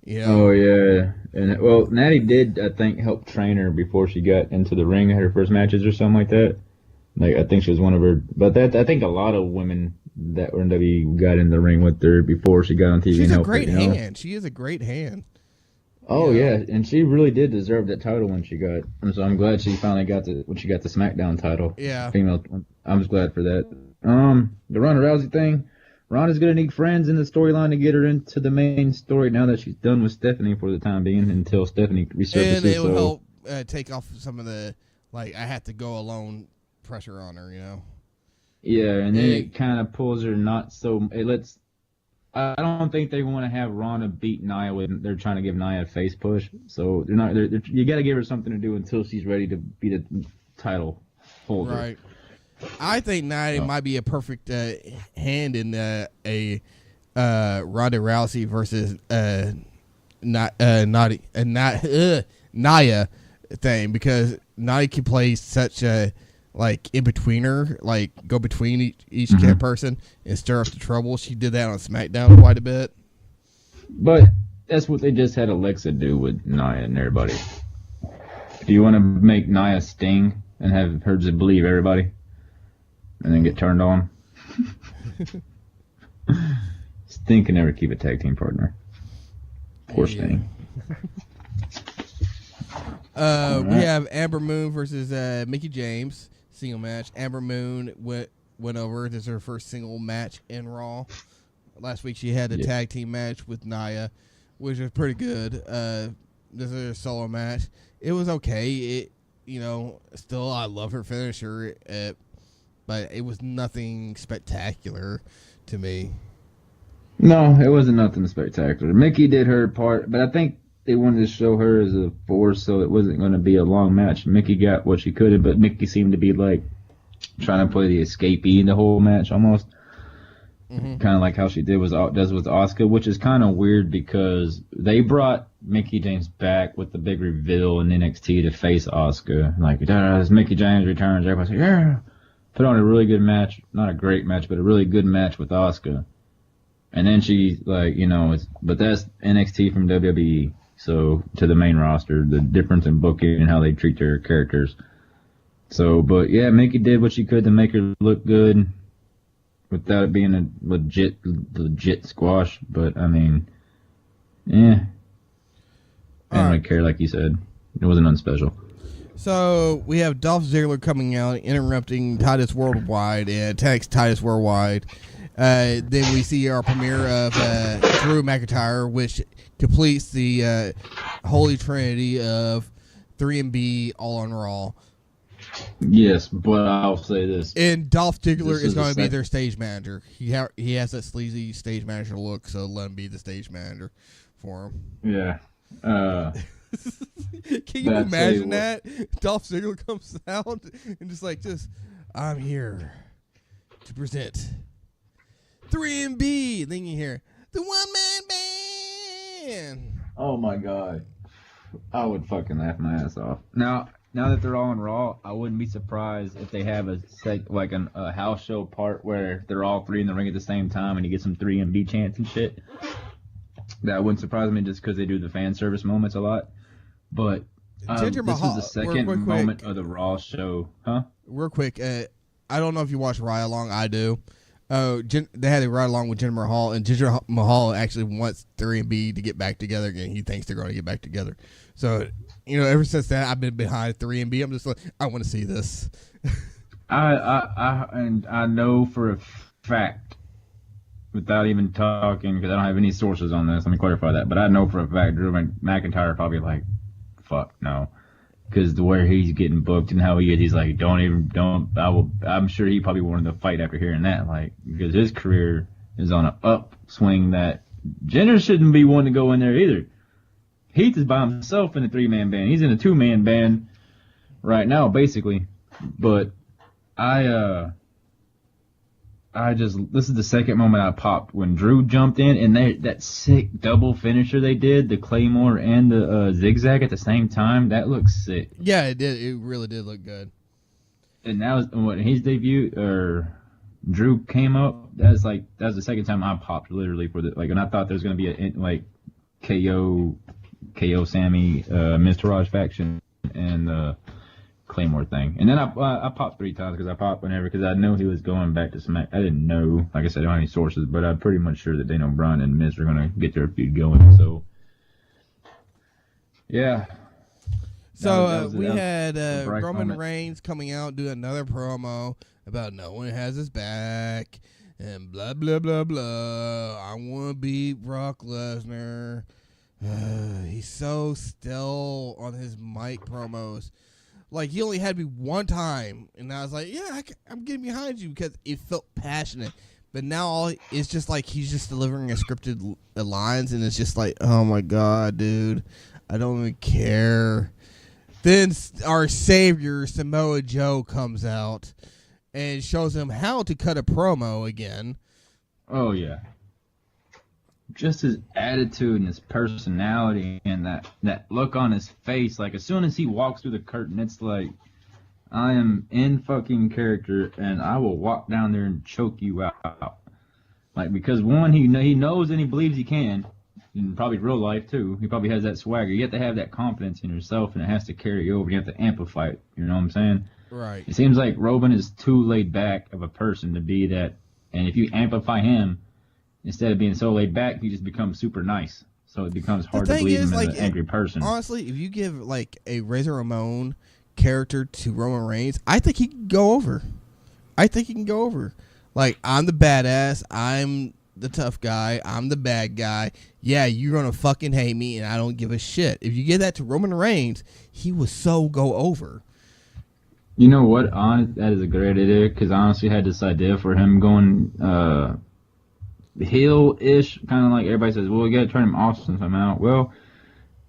Oh yeah, and well, Natty did I think help train her before she got into the ring at her first matches or something like that. Like I think she was one of her, but I think a lot of women that were in WWE got in the ring with her before she got on TV. She's a great hand. She is a great hand. Oh yeah, and she really did deserve that title when she got. So I'm glad she finally got the SmackDown title. Yeah, female. I'm just glad for that. The Ronda Rousey thing. Ronda's gonna need friends in the storyline to get her into the main story now that she's done with Stephanie for the time being until Stephanie resurfaces. And it will help take off some of the I have to go alone pressure on her. Yeah, and then it kind of pulls her not so. I don't think they want to have Ronda beat Nia when they're trying to give Nia a face push. So they're not. You got to give her something to do until she's ready to be the title holder. Right. I think Nia might be a perfect hand in a Ronda Rousey versus Nia thing, because Nia can play such a in-betweener, go between each person and stir up the trouble. She did that on SmackDown quite a bit. But that's what they just had Alexa do with Nia and everybody. Do you want to make Nia sting and have her just believe everybody and then get turned on? Sting can never keep a tag team partner. Poor Sting. We have Amber Moon versus Mickie James. Single match. Amber Moon went over. This is her first single match in Raw. Last week she had a tag team match with Nia, which was pretty good. This is a solo match. It was okay. Still I love her finisher, but it was nothing spectacular to me. No, it wasn't nothing spectacular. Mickie did her part, but I think they wanted to show her as a force, so it wasn't going to be a long match. Mickie got what she could, but Mickie seemed to be trying to play the escapee in the whole match almost. Kind of like how she does with Asuka, which is kind of weird because they brought Mickie James back with the big reveal in NXT to face Asuka. As Mickie James returns, everybody's like, yeah. Put on a really good match, not a great match, but a really good match with Asuka. And then she, but that's NXT from WWE. So, to the main roster, the difference in booking and how they treat their characters. So, but yeah, Mickie did what she could to make her look good without it being a legit squash. But, I didn't really care, like you said. It wasn't unspecial. So, we have Dolph Ziggler coming out, interrupting Titus Worldwide, and attacks Titus Worldwide. Then we see our premiere of Drew McIntyre, which completes the holy trinity of 3MB All on Raw. Yes, but I'll say this. And Dolph Ziggler is going to be their stage manager. He has that sleazy stage manager look, so let him be the stage manager for him. Yeah. Can you imagine that? Dolph Ziggler comes out and just I'm here to present 3MB. Then you hear the one man band. Oh my god, I would fucking laugh my ass off. Now that they're all on Raw, I wouldn't be surprised if they have a house show part where they're all three in the ring at the same time and you get some 3MB chants and shit. That wouldn't surprise me just because they do the fan service moments a lot. But this was the second moment of the Raw show, huh? Real quick, I don't know if you watch Ride Along. I do. They had a ride along with Jinder Mahal, and Jinder Mahal actually wants 3MB to get back together again. He thinks they're going to get back together. So, ever since that, I've been behind 3MB. I'm just like, I want to see this. I know for a fact, without even talking, because I don't have any sources on this, let me clarify that, but I know for a fact Drew McIntyre probably like, fuck no. Because the way he's getting booked and how he is, he's like, I'm sure he probably wanted to fight after hearing that, like, because his career is on an upswing that Jinder shouldn't be one to go in there either. Heath is by himself in a 3-man band. He's in a 2-man band right now, basically. But this is the second moment I popped when Drew jumped in and that sick double finisher they did, the Claymore and the zigzag at the same time. That looks sick. Yeah, it did. It really did look good. And that was when his debut, or Drew came up. That was the second time I popped literally for and I thought there was gonna be a KO Sammy, Mr. Raj faction and Claymore thing. And then I popped 3 times because I knew he was going back to Smack. I didn't know, like I said, I don't have any sources, but I'm pretty much sure that Daniel Bryan and Miz are going to get their feud going. So, yeah. So we had Roman Reigns coming out, do another promo about no one has his back and blah, blah, blah, blah. I want to beat Brock Lesnar. He's so still on his mic promos. Like, he only had me one time, and I was like, yeah, I'm getting behind you because it felt passionate. But now it's just like he's just delivering a scripted lines, and it's just like, oh, my God, dude. I don't even care. Then our savior, Samoa Joe, comes out and shows him how to cut a promo again. Oh, yeah. Just his attitude and his personality and that look on his face, like as soon as he walks through the curtain, it's like, I am in fucking character and I will walk down there and choke you out. Like, because one, he knows and he believes he can, in probably real life too. He probably has that swagger. You have to have that confidence in yourself and it has to carry you over. You have to amplify it. You know what I'm saying? Right. It seems like Roman is too laid back of a person to be that, and if you amplify him, instead of being so laid back, he just becomes super nice. So it becomes hard to believe him as an angry person. Honestly, if you give like a Razor Ramon character to Roman Reigns, I think he can go over. Like, I'm the badass. I'm the tough guy. I'm the bad guy. Yeah, you're going to fucking hate me, and I don't give a shit. If you give that to Roman Reigns, he would so go over. You know what? That is a great idea, because I honestly had this idea for him going heel-ish, kind of like everybody says, well, we got to turn him Austin somehow. Well,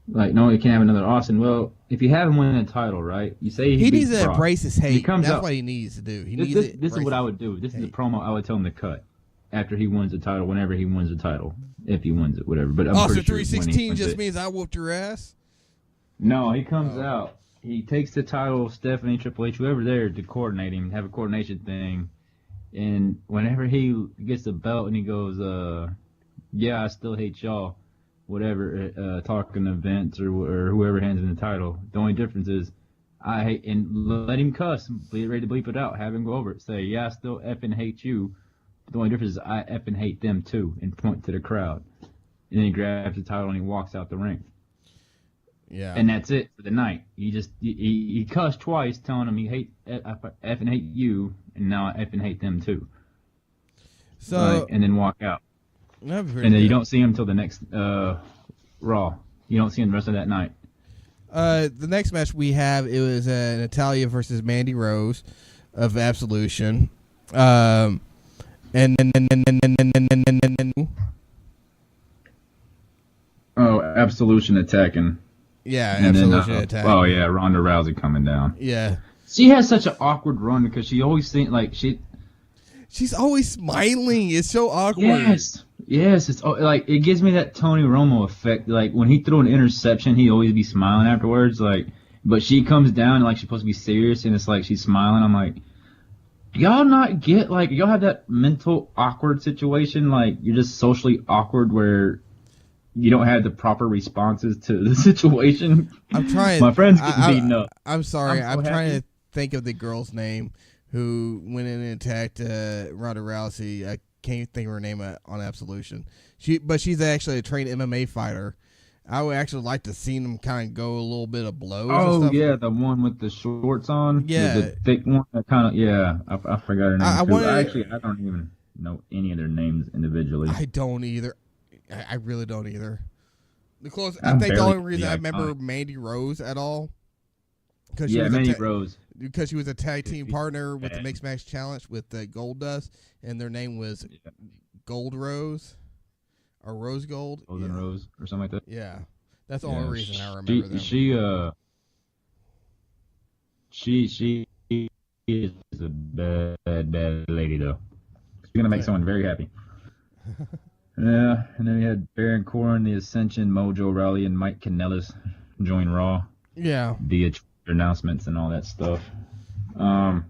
like, no, you can't have another Austin. Well, if you have him win the title, right? You say he needs to Brock. Embrace his hate. That's what he needs to do. This is what I would do. This is the promo I would tell him to cut after he wins the title, whenever he wins the title, if he wins it, whatever. But I'm Austin pretty sure 316 just means I whooped your ass. No, he comes out. He takes the title, Stephanie, Triple H, whoever there, to coordinate him, have a coordination thing. And whenever he gets the belt and he goes, yeah, I still hate y'all, whatever, talking to Vince or whoever hands him the title. The only difference is I hate, and let him cuss, be ready to bleep it out, have him go over it, say, yeah, I still effing hate you. But the only difference is I effing hate them too, and point to the crowd. And then he grabs the title and he walks out the ring. Yeah. And that's it for the night. He cussed twice, telling him I effing hate you, and now I effing hate them too. So and then walk out. that'd be pretty And then you good. don't see him till the next Raw. You don't see him the rest of that night. The next match we have, it was Natalya versus Mandy Rose of Absolution. And Oh, Absolution attacking. yeah, And then, Absolution attack. oh yeah, Ronda Rousey coming down. Yeah. She has such an awkward run because she always thinks like She's always smiling. It's so awkward. Yes, it's like it gives me that Tony Romo effect. Like when he threw an interception, he always be smiling afterwards. Like, but she comes down and like she's supposed to be serious, and it's like she's smiling. I'm like, y'all not get like y'all have that mental awkward situation. Like you're just socially awkward where you don't have the proper responses to the situation. I'm trying. My friend's getting beaten up. I'm sorry. I'm so trying happy. to think of the girl's name who went in and attacked Ronda Rousey. I can't think of her name on Absolution. But she's actually a trained MMA fighter. I would actually like to see them kind of go a little bit of blows. and Oh stuff. yeah, the one with the shorts on. Yeah. The thick one. That kind of yeah. I forgot her name. I too. wanted- I don't even know any of their names individually. I don't either. I really don't either. I I'm think the barely only reason the I remember iconic. Mandy Rose at all, because Yeah, Mandy Rose. because she was a tag team She's partner with the bad. Mixed Match Challenge with Gold Dust, and their name was Yeah. Gold Rose or Rose Gold. Golden yeah. Rose or something like that. Yeah, that's the Yeah, only reason I remember them. She is a bad lady though. She's gonna make someone very happy. Yeah, and then we had Baron Corbin, The Ascension, Mojo Rawley, and Mike Kanellis join Raw Yeah, via Twitter announcements and all that stuff. How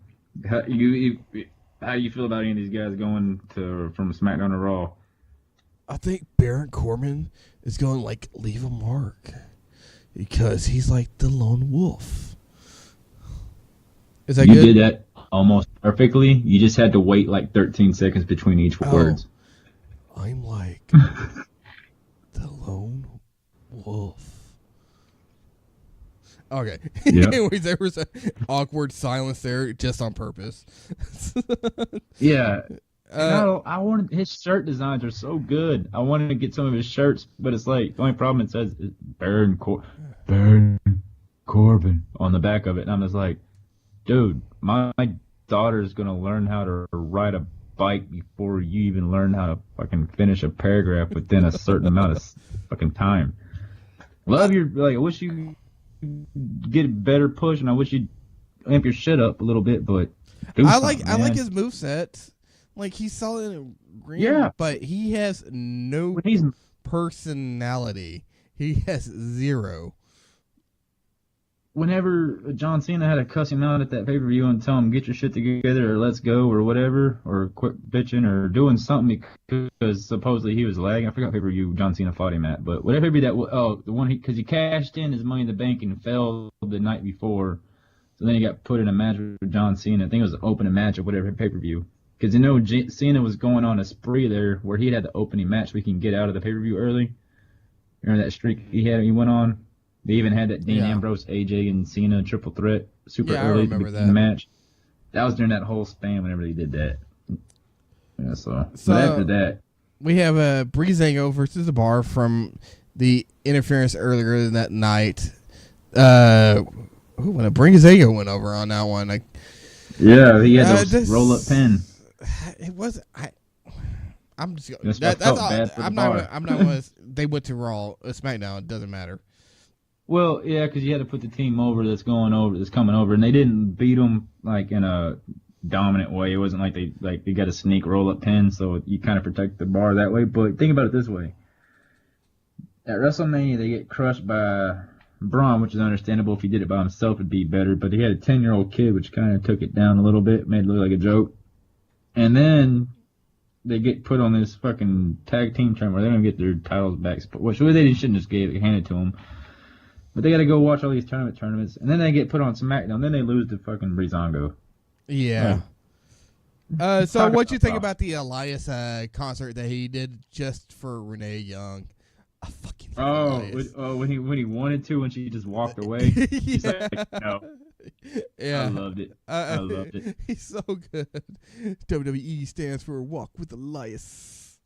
you feel about any of these guys going from SmackDown to Raw? I think Baron Corbin is going to leave a mark because he's like the lone wolf. Is that You good? did that almost perfectly. You just had to wait like 13 seconds between each Oh. words. I'm like the lone wolf. Okay. Yep. Anyways, there was an awkward silence there just on purpose. Yeah. I wanted his shirt designs are so good. I wanted to get some of his shirts, but it's like the only problem it says is Baron Corbin on the back of it, and I'm just like, dude, my daughter's gonna learn how to ride a bike before you even learn how to fucking finish a paragraph within a certain amount of fucking time. Love your I wish you get a better push, and I wish you'd amp your shit up a little bit, but I like his moveset. Like he's solid in green, Yeah. but he has no when he's personality. He has zero. whenever John Cena had to cuss him out at that pay-per-view and tell him get your shit together or let's go or whatever or quit bitching or doing something because supposedly he was lagging. I forgot pay-per-view John Cena fought him at, but whatever be that. Oh, the one because he cashed in his Money in the Bank and fell the night before, so then he got put in a match with John Cena. I think it was an opening match or whatever pay-per-view. Because Cena was going on a spree there where he had the opening match so we can get out of the pay-per-view early. Remember that streak he went on? They even had that Dean Ambrose, AJ, and Cena triple threat super early I remember in that. the match. That was during that whole span whenever they did that. Yeah, so but after that, we have Breezango versus the Bar from the interference earlier that night. When a Breezango went over on that one, yeah, he had this- those roll-up pin. it was. I'm just. Yes, That's I felt all. bad for the I'm not. Bar. I'm not. Gonna, they went to Raw, SmackDown. It doesn't matter. Well, yeah, because you had to put the team over that's coming over, and they didn't beat them like in a dominant way. It wasn't like they got a sneak roll-up pin, so you kind of protect the Bar that way. But think about it this way: at WrestleMania, they get crushed by Braun, which is understandable. If he did it by himself, it'd be better. But he had a 10-year-old kid, which kind of took it down a little bit, made it look like a joke. And then they get put on this fucking tag team tournament where they're gonna get their titles back, which they shouldn't just hand it to them. But they got to go watch all these tournaments, and then they get put on SmackDown. Then they lose to fucking Breezango. Yeah. Oh. So what you think about the Elias concert that he did just for Renee Young? I fucking love Elias. When he wanted to, when she just walked away. He's like, no. Yeah, I loved it. I loved it. He's so good. WWE stands for Walk with Elias.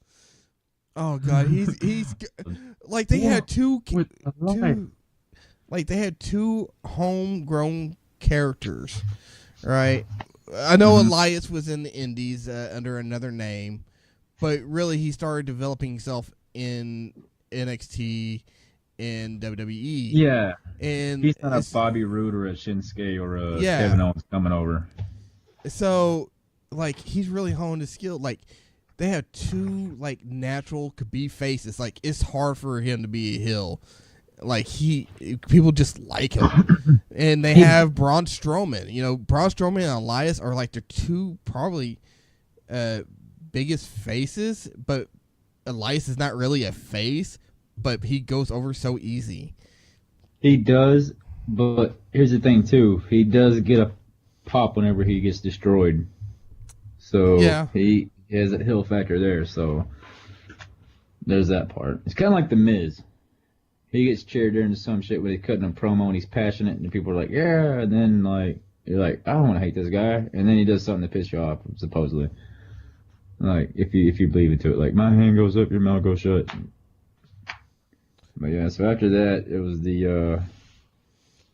Oh God, he's like they had two homegrown characters, right? I know Elias was in the Indies under another name, but really he started developing himself in NXT and WWE. Yeah, and he's not a Bobby Roode or a Shinsuke or a Kevin Owens coming over. So, like, he's really honed his skill. Like, they have two like natural could be faces. Like, it's hard for him to be a heel. Like, people just like him. And they have Braun Strowman. You know, Braun Strowman and Elias are like the two probably biggest faces, but Elias is not really a face, but he goes over so easy. He does, but here's the thing too. He does get a pop whenever he gets destroyed. So he has a heel factor there, so there's that part. It's kind of like The Miz. He gets cheered during some shit where he's cutting a promo and he's passionate and people are like, yeah, and then like you're like, I don't want to hate this guy, and then he does something to piss you off, supposedly. Like if you believe into it, like my hand goes up, your mouth goes shut. But yeah, so after that it was the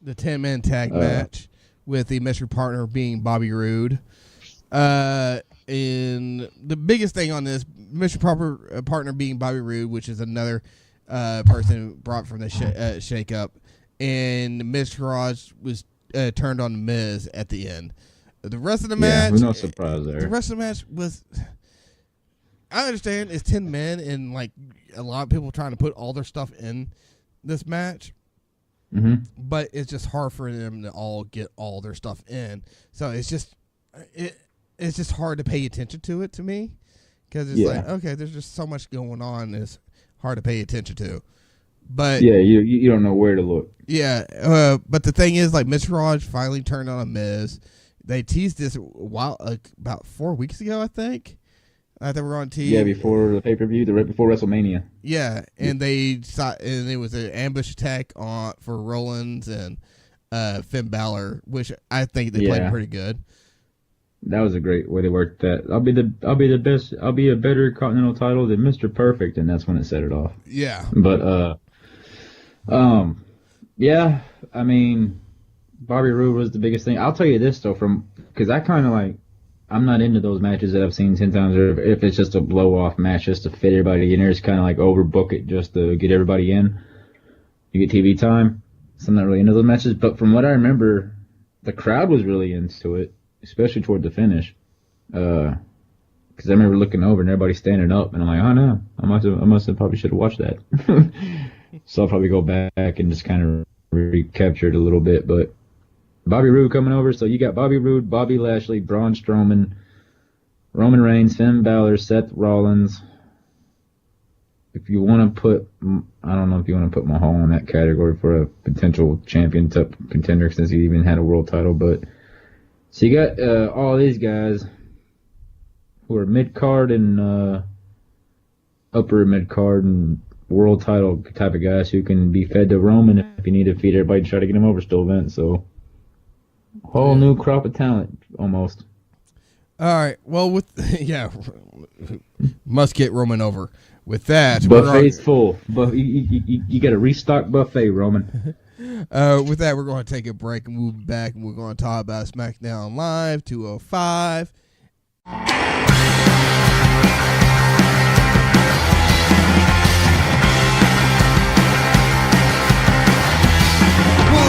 10-man tag match with the mystery partner being Bobby Roode. And the biggest thing on this mystery partner being Bobby Roode, which is another person brought from the shake up, and Miztourage was turned on the Miz at the end. The rest of the match, no surprise there. The rest of the match was, I understand it's 10 men and like a lot of people trying to put all their stuff in this match, but it's just hard for them to all get all their stuff in. So it's just hard to pay attention to it to me, because it's like, okay, there's just so much going on. It's hard to pay attention to. But yeah, you don't know where to look. Yeah, but the thing is, like, Miztourage finally turned on a Miz. They teased this about 4 weeks ago, I think. They were on TV. Yeah, before the pay-per-view, right before WrestleMania. Yeah, and it was an ambush attack for Rollins and Finn Balor, which I think they played pretty good. That was a great way they worked that. I'll be the best. I'll be a better Continental title than Mr. Perfect, and that's when it set it off. Yeah. But yeah. I mean, Bobby Roode was the biggest thing. I'll tell you this though, because I kind of like, I'm not into those matches that I've seen 10 times, or if it's just a blow-off match just to fit everybody in there. It's kind of like overbook it just to get everybody in. You get TV time. So I'm not really into those matches, but from what I remember, the crowd was really into it, especially toward the finish. Because I remember looking over and everybody standing up, and I'm like, oh no, I must have probably should have watched that. So I'll probably go back and just kind of recapture it a little bit, but Bobby Roode coming over. So you got Bobby Roode, Bobby Lashley, Braun Strowman, Roman Reigns, Finn Balor, Seth Rollins. If you want to put, I don't know if you want to put Mahal in that category for a potential champion type contender, since he even had a world title. But so you got all these guys who are mid-card and upper mid-card and world title type of guys who can be fed to Roman if you need to feed everybody to try to get him over still event. So whole new crop of talent almost. All right. Well, must get Roman over. With that, buffet's full. But you got a restock buffet, Roman. With that, we're going to take a break and move back, and we're going to talk about SmackDown Live 205. Well,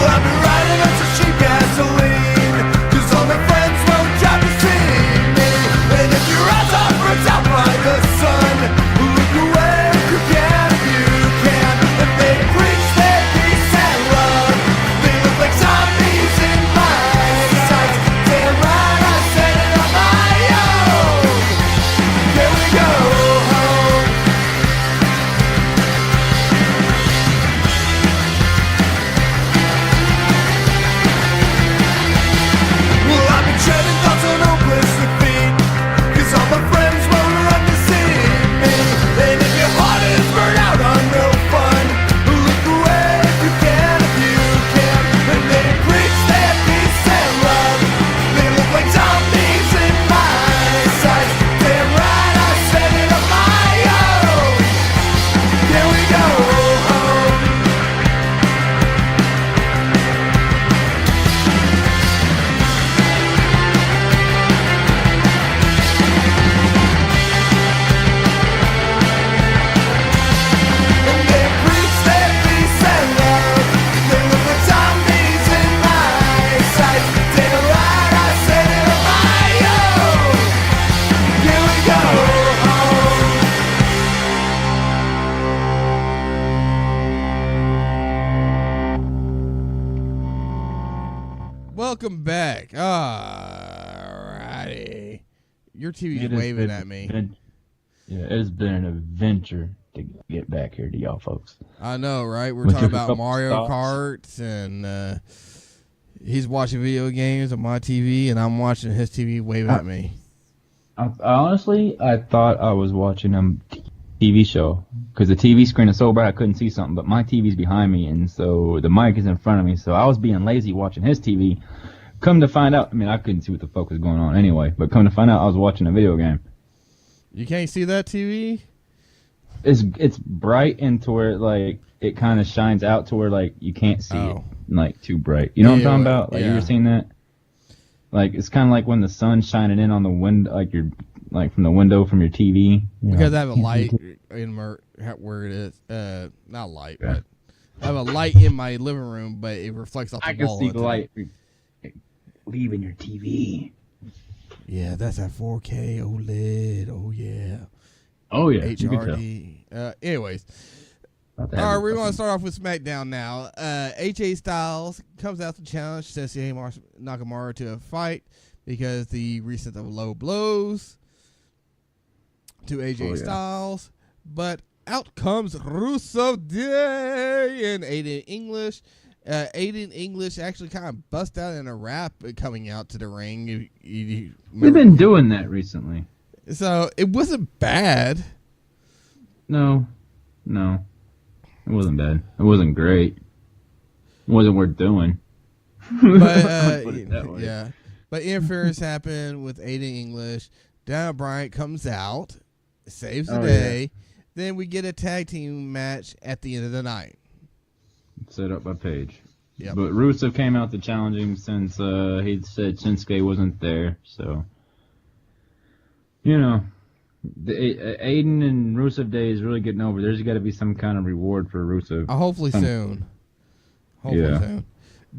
I've been riding up some cheap gasoline, 'cause all my friends won't drive to see me. And if your eyes are burnt out by the sun, look away if you can, if you can. If they preach their peace and love, they look like zombies in my sight. Damn right, I said it on my own. welcome back. Alrighty. Your TV's waving at me. Yeah, it's been an adventure to get back here to y'all folks. I know, right? We're We talking took a about couple Mario stops. Karts, and he's watching video games on my TV, and I'm watching his TV waving at me. Honestly, I thought I was watching a TV show because the TV screen is so bright I couldn't see something, but my TV's behind me, and so the mic is in front of me, so I was being lazy watching his TV. Come to find out, I mean, I couldn't see what the fuck was going on anyway, but come to find out I was watching a video game. You can't see that TV? It's bright and to where like it kind of shines out to where like you can't see it like too bright. You know what I'm talking about? Like you ever seen that? Like it's kind of like when the sun's shining in on the window, like you're like from the window from your TV. Because I have a light in where it is. Not light, but I have a light in my living room, but it reflects off the wall. I can see the light leaving your TV. Yeah, that's that 4K OLED. Oh yeah. Oh yeah. You can tell. HRD. Anyways. All right, we're going to start off with SmackDown now. AJ Styles comes out to challenge Tetsuya Nakamura to a fight because the recent of low blows to AJ Styles. But out comes Rusev Day and Aiden English. Aiden English actually kind of bust out in a rap coming out to the ring. We've been doing that recently. So it wasn't bad. No. It wasn't bad. It wasn't great. It wasn't worth doing. But yeah. But interference happened with Aiden English. Daniel Bryan comes out, saves the day. Yeah. Then we get a tag team match at the end of the night. Set up by Paige. Yep. But Rusev came out to challenge him since he said Shinsuke wasn't there. So, you know, Aiden and Rusev Day is really getting over. There's got to be some kind of reward for Rusev. Hopefully soon. Soon.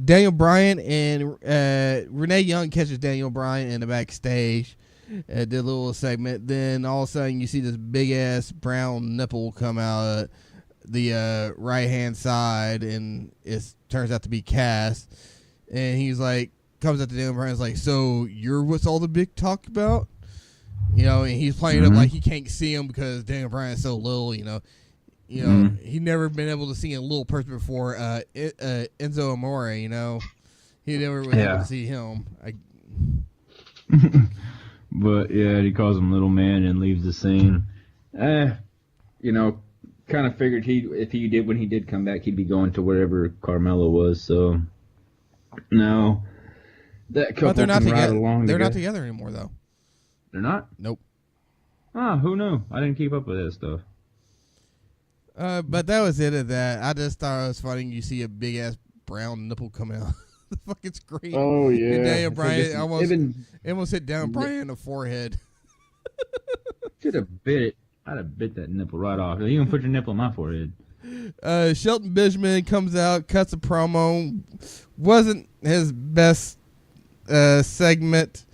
Daniel Bryan and Renee Young catches Daniel Bryan in the backstage. Did a little segment. Then all of a sudden you see this big ass brown nipple come out the right hand side, and it turns out to be Cass. And he's like, comes up to Daniel Bryan's like, so you're what's all the big talk about? You know, and he's playing it like he can't see him because Daniel Bryan's so little. You know, he never been able to see a little person before. Enzo Amore, you know, he never was able to see him. But yeah, he calls him little man and leaves the scene. You know, kind of figured when he did come back, he'd be going to wherever Carmelo was. So no, that couple but they're not together. They're not together anymore, though. They're not? Nope. Who knew? I didn't keep up with that stuff. But that was it of that. I just thought it was funny. You see a big ass brown nipple come out the fucking screen. Oh yeah. And Daniel Bryan almost hit Daniel Bryan in the forehead. Should have bit it. I'd have bit that nipple right off. You can put your nipple on my forehead. Shelton Benjamin comes out, cuts a promo. Wasn't his best segment,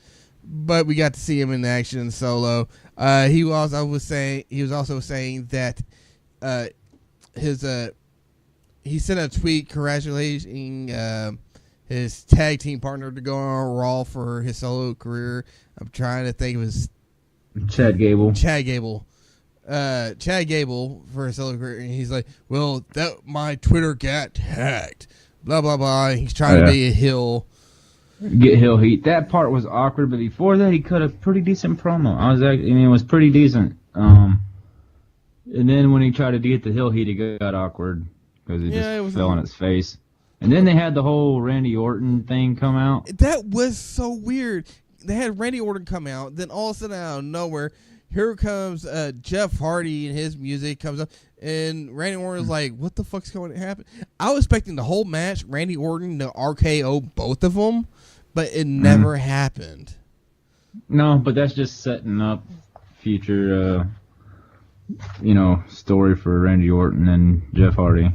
but we got to see him in action solo. He was also saying that he sent a tweet congratulating his tag team partner to go on Raw for his solo career. I'm trying to think of his Chad Gable for his solo career, and he's like, well, that my Twitter got hacked, blah blah blah. He's trying to be a heel. Get heel heat. That part was awkward, but before that, he cut a pretty decent promo. It was pretty decent. And then when he tried to get the heel heat, it got awkward because it just fell on its face. And then they had the whole Randy Orton thing come out. That was so weird. They had Randy Orton come out, then all of a sudden out of nowhere, here comes Jeff Hardy and his music comes up, and Randy Orton's like, what the fuck's going to happen? I was expecting the whole match, Randy Orton to RKO both of them, but it never happened. No, but that's just setting up future, story for Randy Orton and Jeff Hardy.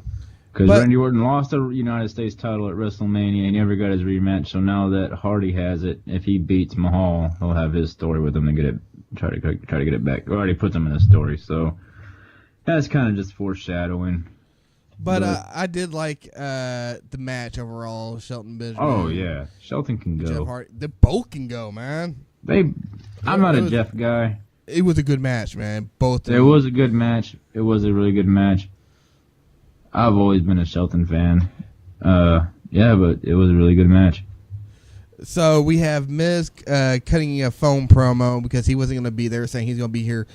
Because Randy Orton lost the United States title at WrestleMania. He never got his rematch, so now that Hardy has it, if he beats Mahal, he'll have his story with him to get it. Try to get it back. Already put them in the story, so that's kind of just foreshadowing. But I did like the match overall. Shelton Benjamin. Oh yeah, Shelton can Jeff go. Hardy. They both can go, man. I'm not a Jeff guy. It was a good match, man. Both. It was a good match. It was a really good match. I've always been a Shelton fan. Yeah, but it was a really good match. So we have Miz cutting a phone promo because he wasn't going to be there, saying he's going to be here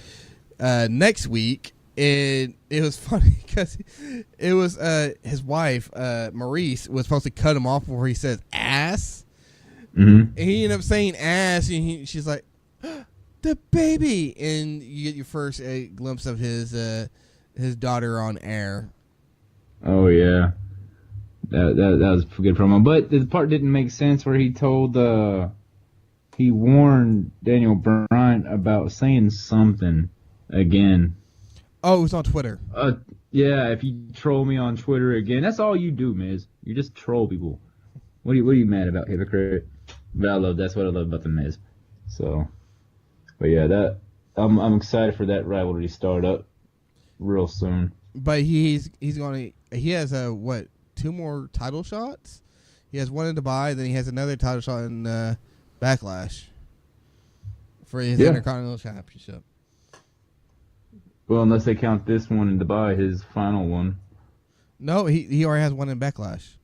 next week. And it was funny because it was his wife, Maurice, was supposed to cut him off before he says ass. Mm-hmm. And he ended up saying ass, and she's like, the baby. And you get your first glimpse of his daughter on air. Oh yeah, that was a good promo. But the part didn't make sense where he told he warned Daniel Bryan about saying something again. Oh, it was on Twitter. Yeah, if you troll me on Twitter again, that's all you do, Miz. You just troll people. What are you mad about, hypocrite? But that's what I love about the Miz. So, but yeah, I'm excited for that rivalry to start up real soon. But he has 2 more title shots. He has one in Dubai, then he has another title shot in Backlash for his Intercontinental Championship. Well, unless they count this one in Dubai, his final one. No, he already has one in Backlash.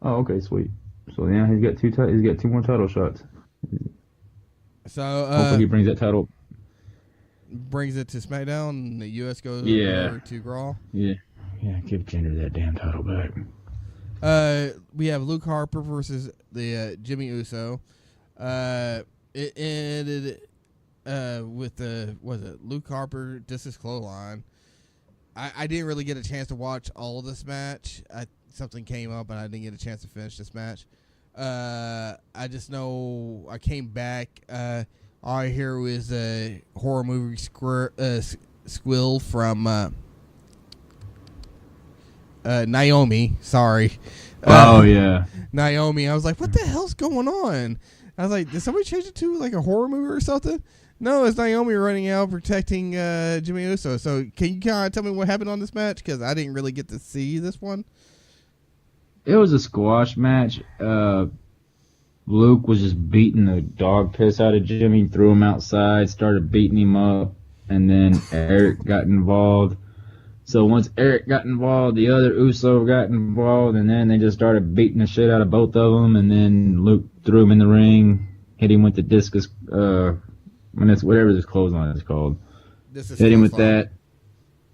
Oh, okay, sweet. So yeah, he's got 2 more title shots. So hopefully he brings that title. Brings it to SmackDown, and the US goes over to Raw. Yeah, give Jinder that damn title back. We have Luke Harper versus the Jimmy Uso. It ended with Luke Harper discus clothesline. I didn't really get a chance to watch all of this match. Something came up and I didn't get a chance to finish this match. I just know I came back. All I hear was a horror movie squill from Naomi. Sorry. Oh yeah, Naomi. I was like, what the hell's going on? I was like, did somebody change it to like a horror movie or something? No, it's Naomi running out protecting Jimmy Uso. So can you kind of tell me what happened on this match? Because I didn't really get to see this one. It was a squash match. Luke was just beating the dog piss out of Jimmy, threw him outside, started beating him up, and then Eric got involved. So once Eric got involved, the other Uso got involved, and then they just started beating the shit out of both of them, and then Luke threw him in the ring, hit him with the discus, whatever this clothesline is called. Hit him with that.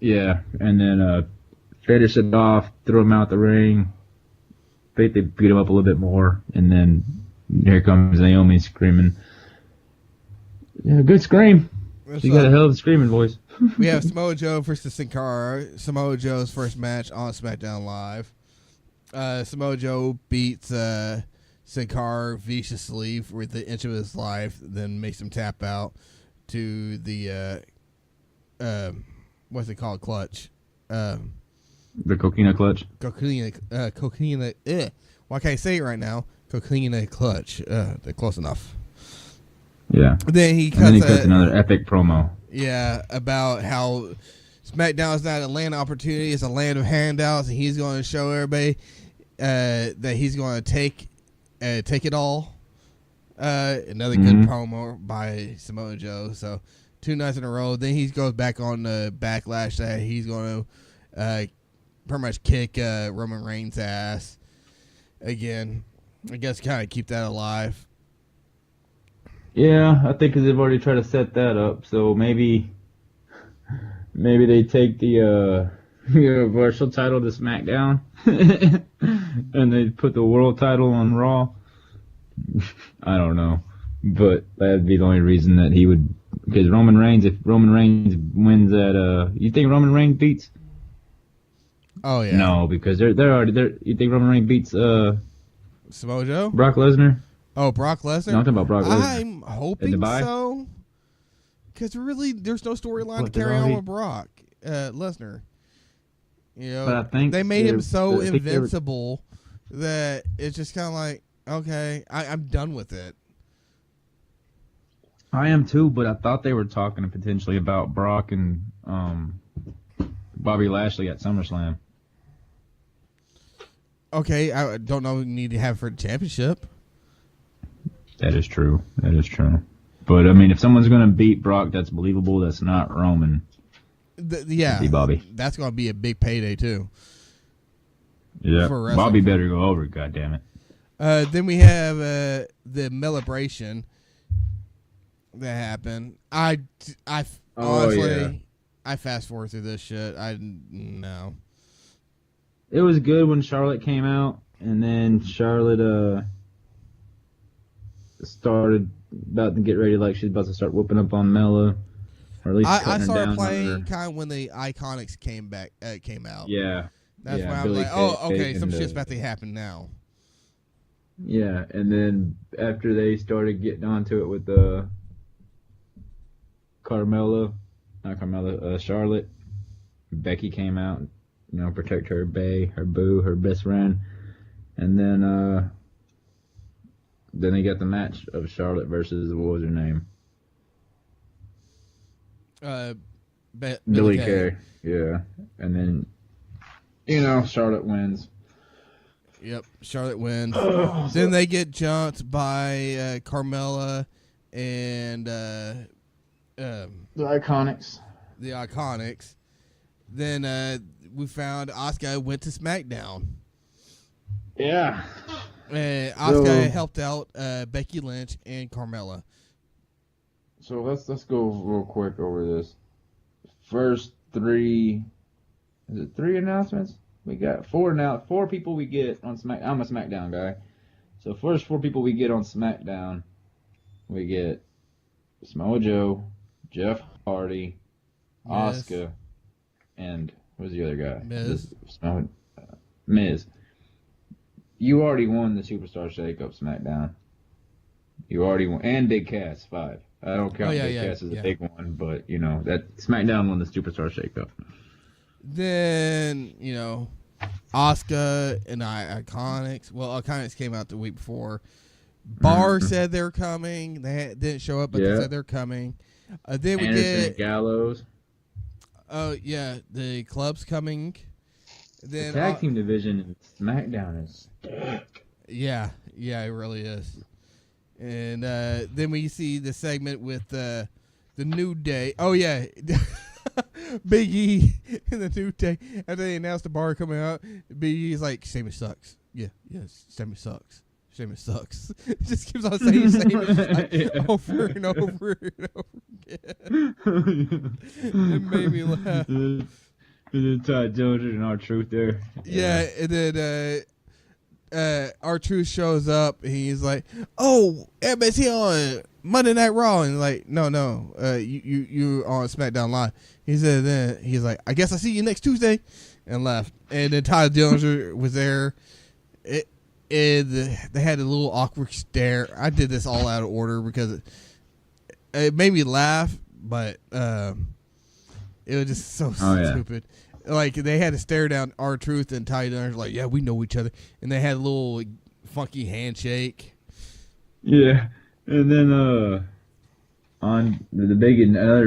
Yeah, and then finished it off, threw him out the ring. They beat him up a little bit more, and then here comes Naomi screaming. Yeah, good scream. She got a hell of a screaming voice. We have Samoa Joe versus Sin Cara. Samoa Joe's first match on SmackDown Live. Samoa Joe beats Sin Cara viciously with the inch of his life, then makes him tap out to the what's it called? Clutch. The Coquina Clutch. Coquina. Well, I can't say it right now. Coquina Clutch. They're close enough. Yeah. Then he cuts another epic promo. Yeah, about how SmackDown is not a land of opportunity; it's a land of handouts, and he's going to show everybody that he's going to take it all. Another good promo by Samoa Joe. So 2 nights in a row. Then he goes back on the Backlash that he's going to pretty much kick Roman Reigns' ass again. I guess kind of keep that alive. Yeah, I think because they've already tried to set that up, so maybe they take the Universal title to SmackDown, and they put the World title on Raw. I don't know, but that'd be the only reason that he would. Because Roman Reigns, if Roman Reigns wins that, you think Roman Reigns beats? Oh yeah. No, because they're already there. You think Roman Reigns beats Samoa Joe? Brock Lesnar? Oh, Brock Lesnar? No, I'm talking about Brock Lesnar. I'm hoping so. Because really, there's no storyline to carry on with Brock Lesnar. You know, but I think they made him so invincible that it's just kind of like, okay, I'm done with it. I am too, but I thought they were talking potentially about Brock and Bobby Lashley at SummerSlam. Okay, I don't know what you need to have for the championship. That is true. But I mean, if someone's gonna beat Brock, that's believable. That's not Roman. Yeah, See Bobby. That's gonna be a big payday too. Yeah, for wrestling. Bobby better go over. God damn it. Then we have the Melibration that happened. I honestly, I fast forward through this shit. No. It was good when Charlotte came out, and then Charlotte started about to get ready, like she's about to start whooping up on Mella, or at least I started down playing kind of when the Iconics came out. Yeah, that's yeah, why I'm Billy like, oh, Kay okay, some and, shit's about to happen now. Yeah, and then after they started getting onto it with Charlotte, Becky came out, protect her bae, her boo, her best friend, and then they got the match of Charlotte versus, what was her name? Billy Kay. Yeah, and then Charlotte wins. Yep, Charlotte wins. Then they get jumped by Carmella and the Iconics. The Iconics. Then we found Asuka went to SmackDown. Yeah. And Asuka helped out Becky Lynch and Carmella. So let's go real quick over this. First three announcements? We got four people we get on SmackDown. I'm a SmackDown guy. So first 4 people we get on SmackDown, we get Samoa Joe, Jeff Hardy, Asuka, and who's the other guy? Miz. You already won the Superstar Shake-Up SmackDown. You already won. And Big Cass, 5. I don't count Big Cass as a big one, but, that SmackDown won the Superstar Shake-Up. Then, Asuka and Iconics. Well, Iconics came out the week before. Bar said they're coming. They didn't show up, but they said they're coming. Then we get Gallows. Oh, yeah. The club's coming. Then the tag team division in SmackDown is sick. Yeah, it really is. And then we see the segment with the New Day. Oh, yeah. Big E in the New Day. After they announced the Bar coming out, Big E's like, Sheamus sucks. Yeah, Sheamus sucks. Sheamus sucks. It just keeps on saying Sheamus like, over and over and over again. It made me laugh. And then Todd Jones and R-Truth there. Yeah, and then R-Truth shows up and he's like, "Oh, everybody's here on Monday Night Raw," and like, no, you on SmackDown Live. He said, then he's like, "I guess I'll see you next Tuesday," and left. And then Todd Dillinger was there. They had a little awkward stare. I did this all out of order because it made me laugh, but it was just so stupid. Like, they had to stare down R-Truth and Ty Dillinger, like, yeah, we know each other. And they had a little funky handshake. Yeah. And then on another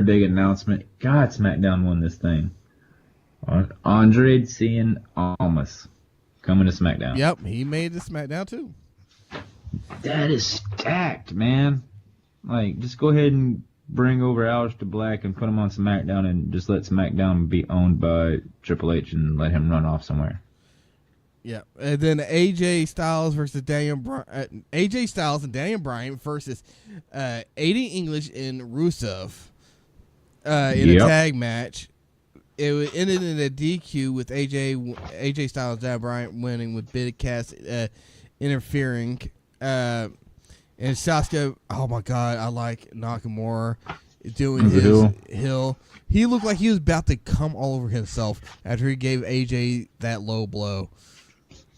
big announcement, God, SmackDown won this thing. Andre Cien Almas coming to SmackDown. Yep, he made the SmackDown too. That is stacked, man. Like, just go ahead and bring over Aleister Black and put him on SmackDown and just let SmackDown be owned by Triple H and let him run off somewhere. Yeah, and then AJ Styles versus AJ Styles and Daniel Bryan versus Aiden English and Rusev in a tag match. It ended in a DQ with AJ Styles and Daniel Bryan winning with Big Cass interfering. And Sasuke, oh my God, I like Nakamura doing his hill. He looked like he was about to come all over himself after he gave AJ that low blow.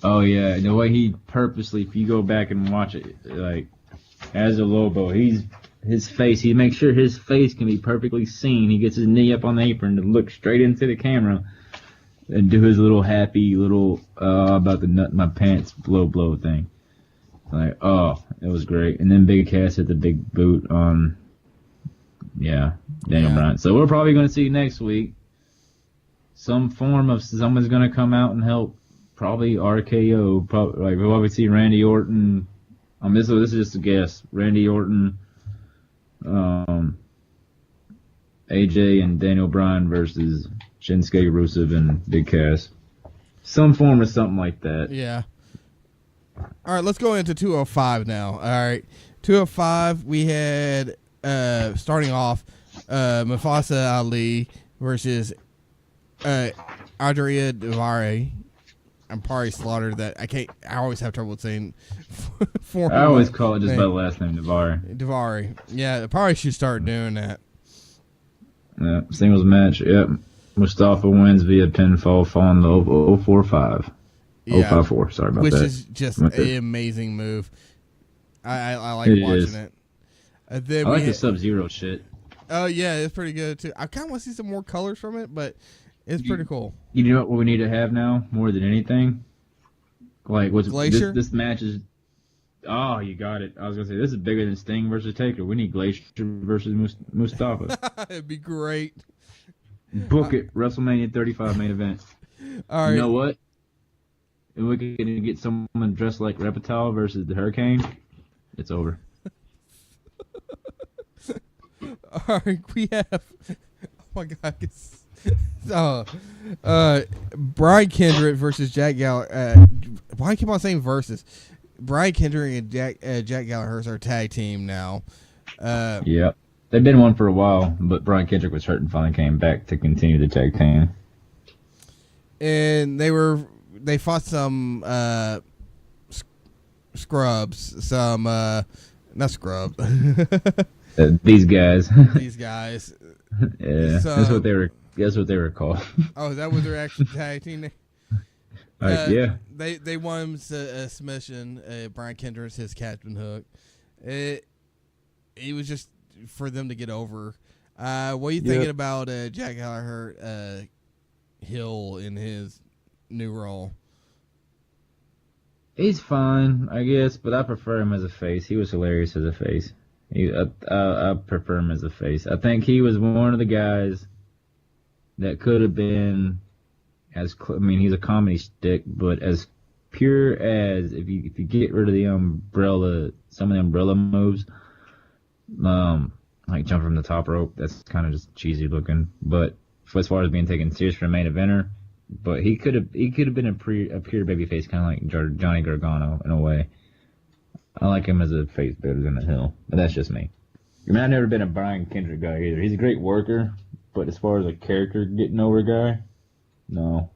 Oh yeah, the way he purposely, if you go back and watch it, like as a Lobo, his face, he makes sure his face can be perfectly seen. He gets his knee up on the apron to look straight into the camera and do his little happy little about the nut in my pants blow thing. Like, oh, it was great. And then Big Cass hit the big boot on, Daniel Bryan. So we're probably going to see next week some form of someone's going to come out and help probably RKO. Probably like we'll probably see Randy Orton. This is just a guess. Randy Orton, AJ and Daniel Bryan versus Shinsuke Rusev and Big Cass. Some form of something like that. Yeah. All right, let's go into 205 now. All right, 205. We had starting off Mufasa Ali versus Adria Daivari. I'm probably slaughtered that. I always have trouble saying. I always call it just by the last name, Daivari. Daivari. Yeah, I probably should start doing that. Yeah, singles match. Yep. Mustafa wins via pinfall, following the 045. Yeah, 054. Sorry about which that. Which is just an amazing move. I like it watching is. it. Then I like the Sub-Zero shit. Oh yeah, it's pretty good too. I kind of want to see some more colors from it, but it's pretty cool. You know what we need to have now more than anything? Like what's Glacier? This match is. Oh, you got it. I was gonna say this is bigger than Sting versus Taker. We need Glacier versus Mustafa. It'd be great. Book it. WrestleMania 35 main event. All right. You know what? If we can get someone dressed like Reptile versus the Hurricane, it's over. All right, we have. Oh my God! Brian Kendrick versus Jack Gallagher. Why do I keep on saying versus? Brian Kendrick and Jack Gallagher are tag team now. Yep. They've been one for a while, but Brian Kendrick was hurt and finally came back to continue the tag team. And they fought some scrubs, not scrubs. These guys. These guys. Yeah, that's what they were. That's what they were called. Oh, is that what their actual tag team name? Yeah. They won him a submission. Brian Kendrick, his Captain Hook. It was just for them to get over. What are you thinking about Jack Gallagher Hill in his new role? He's fine, I guess, but I prefer him as a face. He was hilarious as a face. I prefer him as a face. I think he was one of the guys that could have been he's a comedy stick, but as pure as if you get rid of the umbrella, some of the umbrella moves, like jump from the top rope, that's kind of just cheesy looking. But as far as being taken serious for a main eventer, but he could have been a pure baby face, kind of like Johnny Gargano in a way. I like him as a face better than a heel, but that's just me. I mean, I've never been a Brian Kendrick guy either. He's a great worker, but as far as a character getting over guy, no.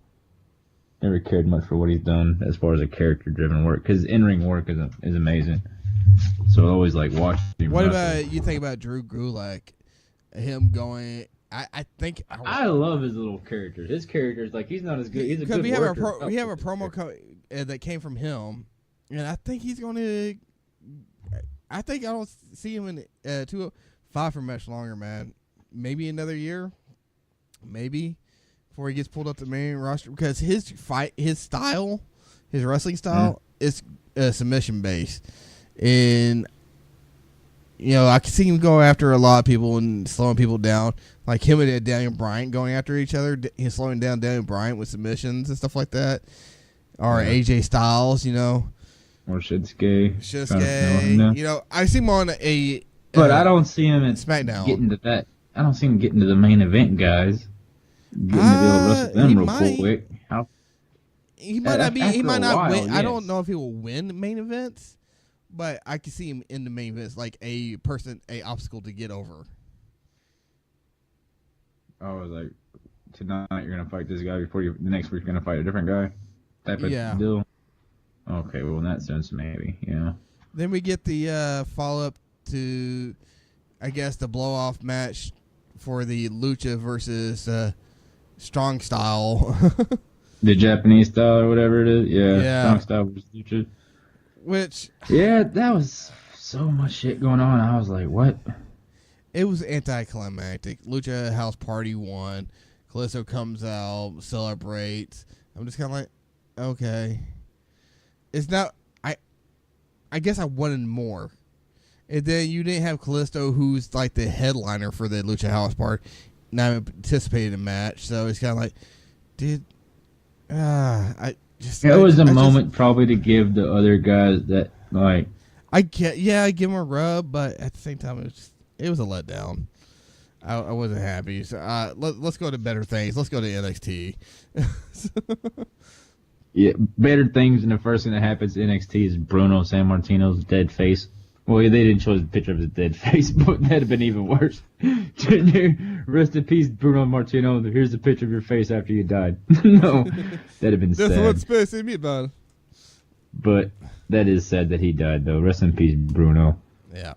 Never cared much for what he's done as far as a character-driven work, because in-ring work is amazing. So I always like watching. What about you think about Drew Gulak? Him going. I think I love his little characters. His characters, like, he's not as good. He's a good worker. We have a promo that came from him, and I think he's going to. I think I don't see him in 205 for much longer, man. Maybe another year, maybe before he gets pulled up the main roster, because his style, his wrestling style is submission based, and I can see him go after a lot of people and slowing people down, like him and Daniel Bryan going after each other. He's slowing down Daniel Bryan with submissions and stuff like that, or AJ Styles, or Shinsuke. I see him on a. But I don't see him at SmackDown getting to that. I don't see him getting to the main event, guys. Getting to be able to wrestle them real quick. He might not be. He might not win. Yes. I don't know if he will win main events, but I can see him in the main events, like a obstacle to get over. Oh, like tonight you're gonna fight this guy before the next week you're gonna fight a different guy. Type of deal. Okay, well in that sense maybe, yeah. Then we get the follow up to, I guess, the blow off match for the Lucha versus Strong Style. The Japanese style or whatever it is. Yeah. Strong Style versus Lucha. Which. Yeah, that was so much shit going on. I was like, what? It was anticlimactic. Lucha House Party won. Kalisto comes out, celebrates. I'm just kind of like, okay. It's not. I guess I wanted more. And then you didn't have Kalisto, who's like the headliner for the Lucha House Party, not anticipated a match. So it's kind of like, dude, It was a moment probably to give the other guys that like. I give him a rub, but at the same time, it was a letdown. I wasn't happy. So let's go to better things. Let's go to NXT. Yeah, better things, and the first thing that happens in NXT is Bruno Sammartino's dead face. Well, they didn't show a picture of his dead face, but that'd have been even worse. Rest in peace, Bruno Martino. Here's a picture of your face after you died. No, that'd have been sad. That's what's supposed to be about. But that is sad that he died, though. Rest in peace, Bruno. Yeah.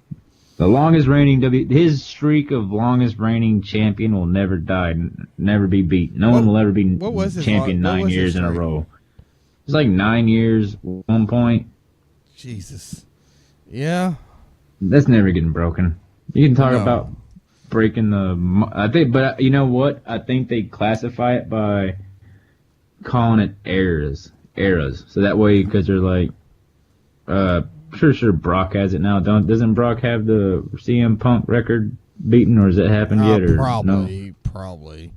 The longest reigning his streak of longest reigning champion will never die, never be beat. No one will ever be champion 9 years in a row. It's like 9 years at one point. Jesus. Yeah. That's never getting broken. You can talk about breaking I think, but you know what? I think they classify it by calling it eras. So that way, because they're like, sure, Brock has it now. Doesn't Brock have the CM Punk record beaten, or has it happened yet? Or Probably.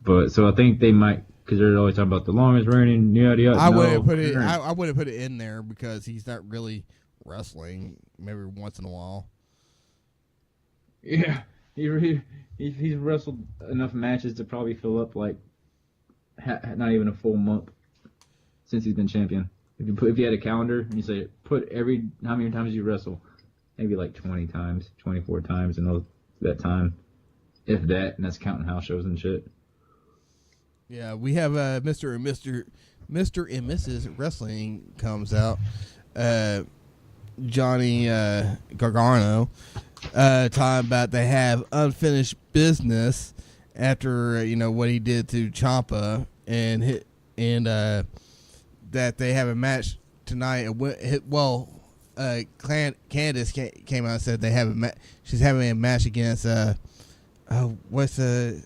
But so I think they might, because they're always talking about the longest reigning. Yada. I wouldn't put it. I wouldn't put it in there because he's not really wrestling. Maybe once in a while. Yeah, he's wrestled enough matches to probably fill up like not even a full month since he's been champion. If you had a calendar and you say how many times you wrestle, maybe like 20 times, 24 times in that time, if that, and that's counting house shows and shit. Yeah, we have Mr. and Mrs. Wrestling comes out. Johnny Gargano talking about they have unfinished business after what he did to Ciampa and that they have a match tonight. Candace came out and said they have she's having a match against what's her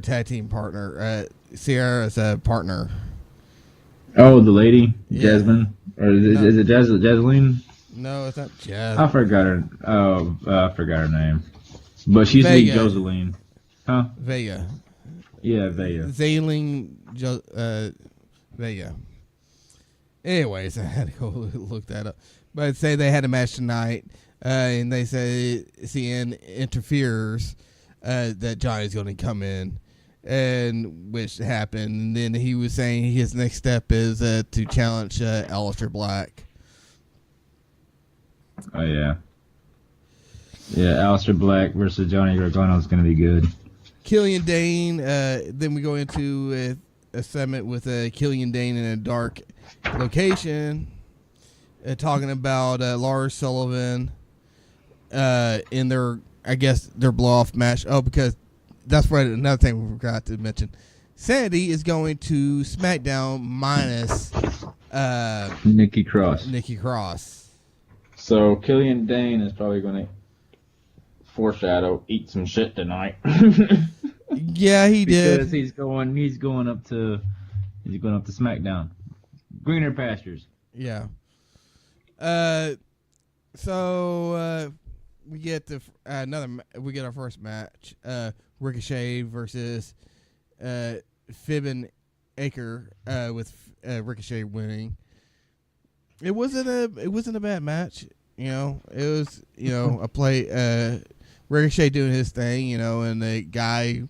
tag team partner, Sierra's partner. Oh, the lady, Jasmine, or is it Jasmine? No, it's not Jazz. I forgot her. Oh, I forgot her name. But she's the Joseline, huh? Vega. Yeah, Vega. Zayling Vega. Anyways, I had to go look that up. But say they had a match tonight, and they say CN interferes that Johnny's going to come in, and which happened. And then he was saying his next step is to challenge Aleister Black. Oh yeah, Aleister Black versus Johnny Gargano is going to be good. Killian Dane. Then we go into a segment with Killian Dane in a dark location, talking about Lars Sullivan in their blow off match. Oh, because that's what another thing we forgot to mention. Sanity is going to SmackDown minus Nikki Cross. So Killian Dane is probably going to eat some shit tonight. Yeah, he did. Because he's going up to SmackDown. Greener pastures. Yeah. So we get we get our first match. Ricochet versus Fibin Aker, with Ricochet winning. It wasn't a bad match. It was a play. Ricochet doing his thing, and the guy,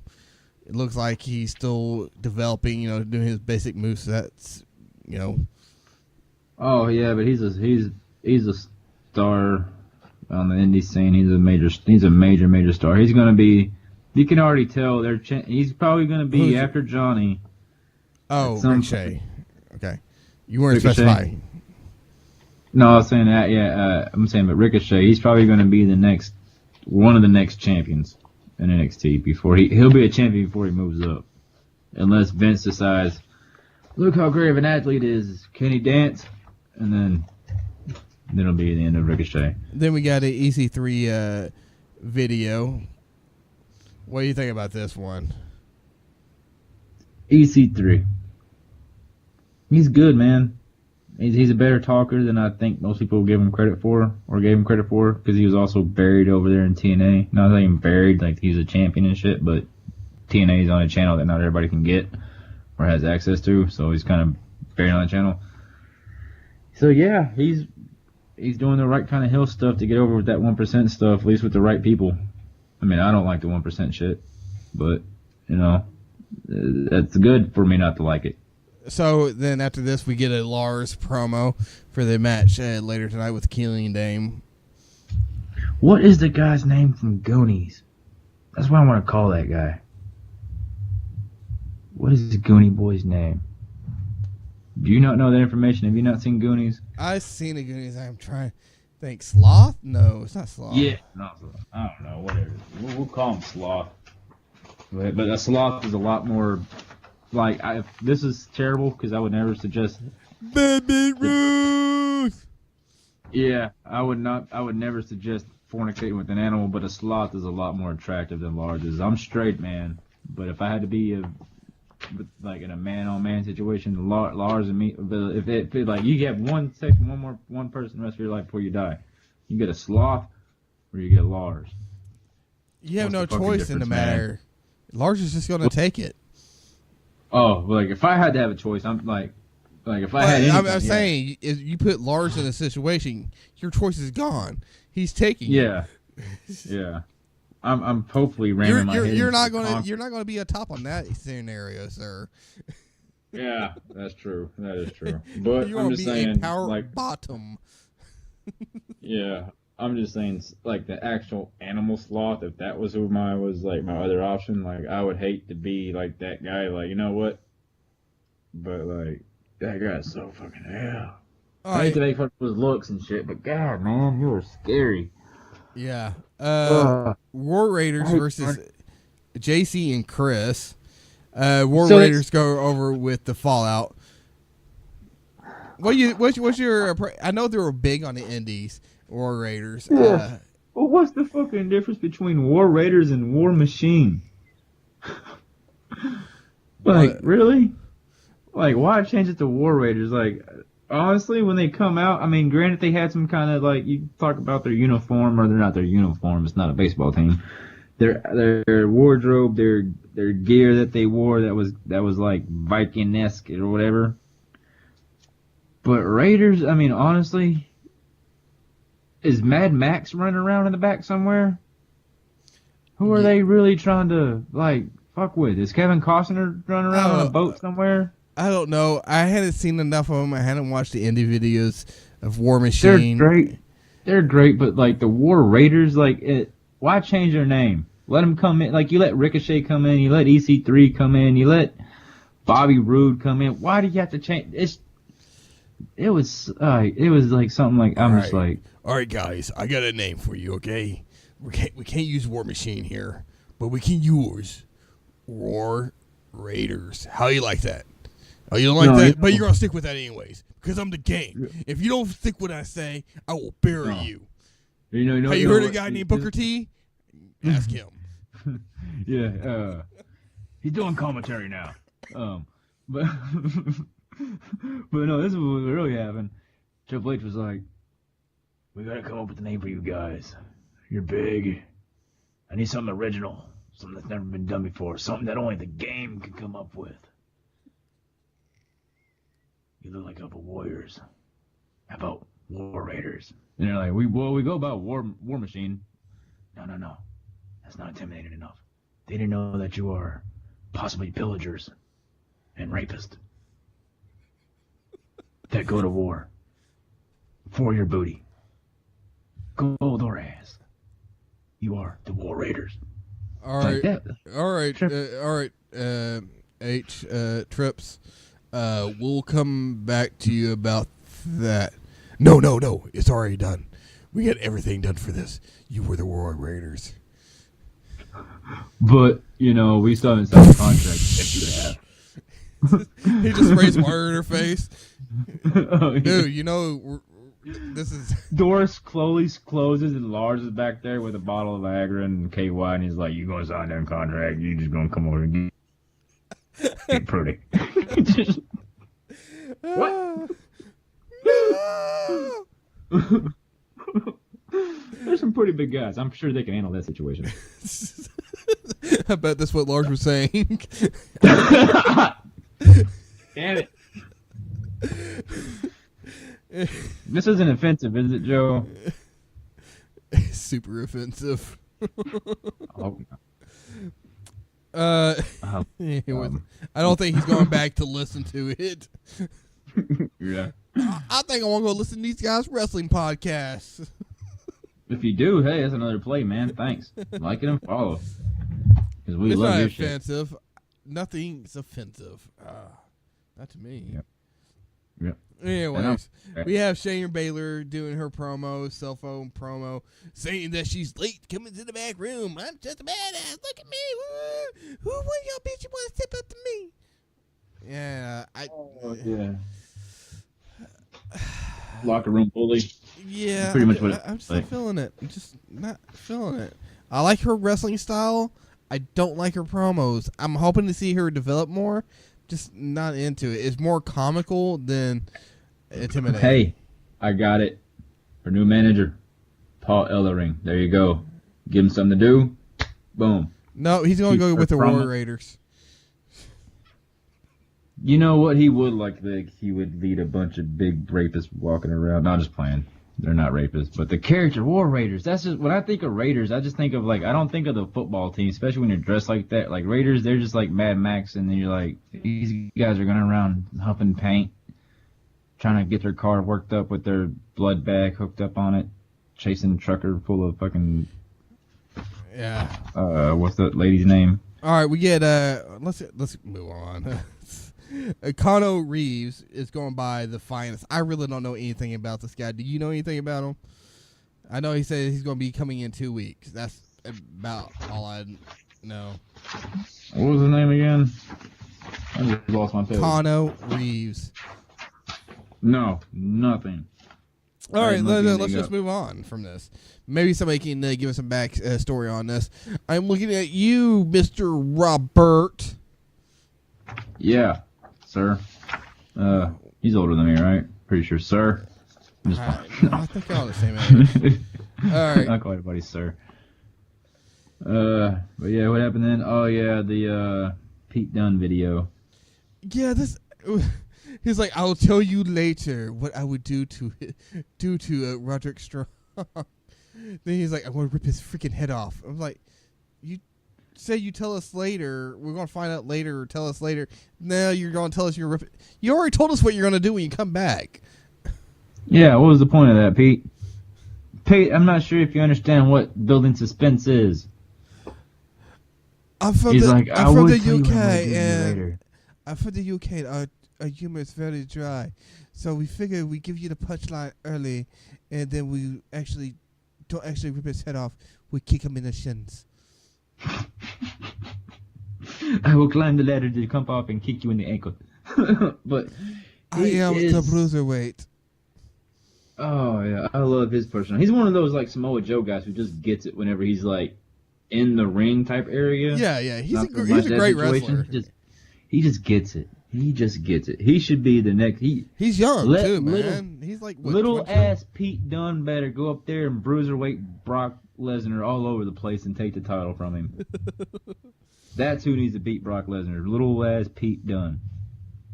it looks like he's still developing, doing his basic movesets, Oh yeah, but he's a star on the indie scene. He's a major star. He's gonna be. You can already tell he's probably gonna be after Johnny. Oh, Ricochet. Okay, you weren't specifying. No, I was saying that. Yeah, I'm saying, but Ricochet, he's probably gonna be one of the next champions in NXT before he'll be a champion before he moves up, unless Vince decides, look how great of an athlete is, can he dance? And then it'll be the end of Ricochet. Then we got an EC3 video. What do you think about this one? EC3. He's good, man. He's a better talker than I think most people give him credit for, because he was also buried over there in TNA. Not even buried, like he's a champion and shit, but TNA is on a channel that not everybody can get. or has access to, so he's kind of buried on the channel. So yeah, he's doing the right kind of hill stuff to get over with that 1% stuff, at least with the right people. I mean, I don't like the 1% shit, but you know, it's good for me not to like it. So then after this, we get a Lars promo for the match later tonight with Killian Dane. What is the guy's name from Goonies? That's what I want to call that guy. What is the Goonie boy's name? Do you not know that information? Have you not seen Goonies? I've seen the Goonies. I'm trying to think. Sloth? No, it's not Sloth. Yeah. No, I don't know. Whatever. We'll call him Sloth. But a Sloth is a lot more... Like, this is terrible because I would never suggest... Baby Ruth! Yeah, I would never suggest fornicating with an animal, but a sloth is a lot more attractive than Lars is. I'm straight, man. But if I had to be like in a man-on-man situation, Lars and me, if it like you have one person the rest of your life before you die, you get a sloth or you get Lars. You have no choice in the matter. Lars is just going to take it. Oh, like if I had to have a choice, I'm like if I had anything, I'm saying, if you put Lars in a situation, your choice is gone. He's taking it. Yeah. I'm hopefully ramming my head. You're not gonna be a top on that scenario, sir. Yeah, that's true. That is true. But you're I'm just saying, a power like bottom. Yeah, I'm just saying, like the actual animal sloth. If that was my other option, like I would hate to be like that guy. Like, you know what? But like that guy's so fucking hell. I hate to make fun of his looks and shit, but God, man, you were scary. Yeah. War Raiders versus JC and Chris. Raiders go over with the Fallout. What's your? I know they were big on the Indies. War Raiders. Yeah. Well, what's the fucking difference between War Raiders and War Machine? Really? Like, why change it to War Raiders? Like, honestly, when they come out, I mean, granted, they had some kind of, like, you talk about their uniform, or they're not their uniform, it's not a baseball team. Their wardrobe, their gear that they wore that was like Viking-esque or whatever. But Raiders, I mean, honestly, is Mad Max running around in the back somewhere? Who are they really trying to, like, fuck with? Is Kevin Costner running around on a boat somewhere? I don't know. I hadn't seen enough of them. I hadn't watched the indie videos of War Machine. They're great, but like the War Raiders, why change their name? Let them come in. Like, you let Ricochet come in, you let EC3 come in, you let Bobby Roode come in. Why do you have to change? It was like something like all right, guys, I got a name for you. Okay, we can't use War Machine here, but we can use War Raiders. How you like that? Oh, you don't like that? But you're going to stick with that anyways, because I'm the game. If you don't stick with what I say, I will bury you. Have you heard of a guy named Booker T? Ask him. Yeah, he's doing commentary now. But no, this is what really happened. Triple H was like, we got to come up with a name for you guys. You're big. I need something original, something that's never been done before, something that only the game can come up with. You look like a couple warriors. How about War Raiders? And they're like, we go about War Machine. No. That's not intimidating enough. They didn't know that you are possibly pillagers and rapists that go to war for your booty. Gold or ass. You are the War Raiders. All right. Trips. We'll come back to you about that. No. It's already done. We got everything done for this. You were the War Raiders. But, we still haven't signed a contract. Yes, you have. He just raised water in her face. Oh, yeah. Dude, this is... Doris closes and Lars is back there with a bottle of Viagra and KY, and he's like, you going to sign that contract. You just going to come over and get pretty. What? There's some pretty big guys. I'm sure they can handle that situation. I bet that's what Lars was saying. Damn it. This isn't offensive, is it, Joe? Super offensive. Oh, Anyways, I don't think he's going back to listen to it. yeah. I think I want to go listen to these guys' wrestling podcasts. If you do, hey, that's another play, man. Thanks. Like it and follow. Because we It's love not your shit. offensive. Nothing's offensive. Not to me. Yep. Yep. Anyways, Okay. we have Shayna Baszler doing her promo, cell phone promo, saying that she's late coming to the back room. I'm just a badass. Look at me. Woo. Who one of y'all bitches want to step up to me? Yeah, Yeah. Locker room bully. yeah. Pretty much what it I'm just like. not feeling it. I'm just not feeling it. I like her wrestling style. I don't like her promos. I'm hoping to see her develop more. Just not into it. It's more comical than intimidating. Hey, I got it. Our new manager, Paul Ellering. There you go. Give him something to do. Boom. No, he's going to Keep go her with the promo. War Raiders. You know what? He would he would lead a bunch of big rapists walking around. Not just playing. They're not rapists, but the character War Raiders. That's just when I think of Raiders. I just think of I don't think of the football team, especially when you're dressed like that. Like Raiders, they're just like Mad Max, and then you're like, these guys are going around huffing paint, trying to get their car worked up with their blood bag hooked up on it, chasing a trucker full of fucking Yeah. what's that lady's name? All right, we get let's move on. Kano Reeves is going by the Finest. I really don't know anything about this guy. Do you know anything about him? I know he said he's going to be coming in 2 weeks. That's about all I know. What was his name again? I just lost my page. Kano Reeves. No, nothing. All right, I'm looking let's it just up. move on from this. Maybe somebody can give us some back story on this. I'm looking at you, Mr. Robert. Yeah, sir. He's older than me, right? Pretty sure, sir. I'm just I think you're all the same age. All right. Not quite everybody, sir. But yeah, what happened then? Oh yeah, the Pete Dunne video. Yeah, this. He's like, I'll tell you later what I would do to Roderick Strong. Then he's like, I'm gonna rip his freaking head off. I'm like, you say you tell us later. We're gonna find out later. Or tell us later. Now you're gonna tell us you're rip it. You already told us what you're gonna do when you come back. Yeah, what was the point of that, Pete? Pete, I'm not sure if you understand what building suspense is. I'm from He's the like, I I'm from will the tell you what I'm UK gonna do and later. I'm from the UK and our humor is very dry. So we figure we give you the punchline early, and then we actually don't actually rip his head off. We kick him in the shins. I will climb the ladder to come off and kick you in the ankle. But I he am is- the bruiserweight. Oh yeah, I love his personality. He's one of those like Samoa Joe guys who just gets it whenever he's like in the ring type area. Yeah. He's Not a so he's much a that great situation. wrestler. He just gets it. He just gets it. He should be the next. He's young Let- too, man. little- He's like what, Little 20? ass Pete Dunne better go up there and bruiserweight Brock Lesnar all over the place and take the title from him. That's who needs to beat Brock Lesnar. Little ass Pete Dunne.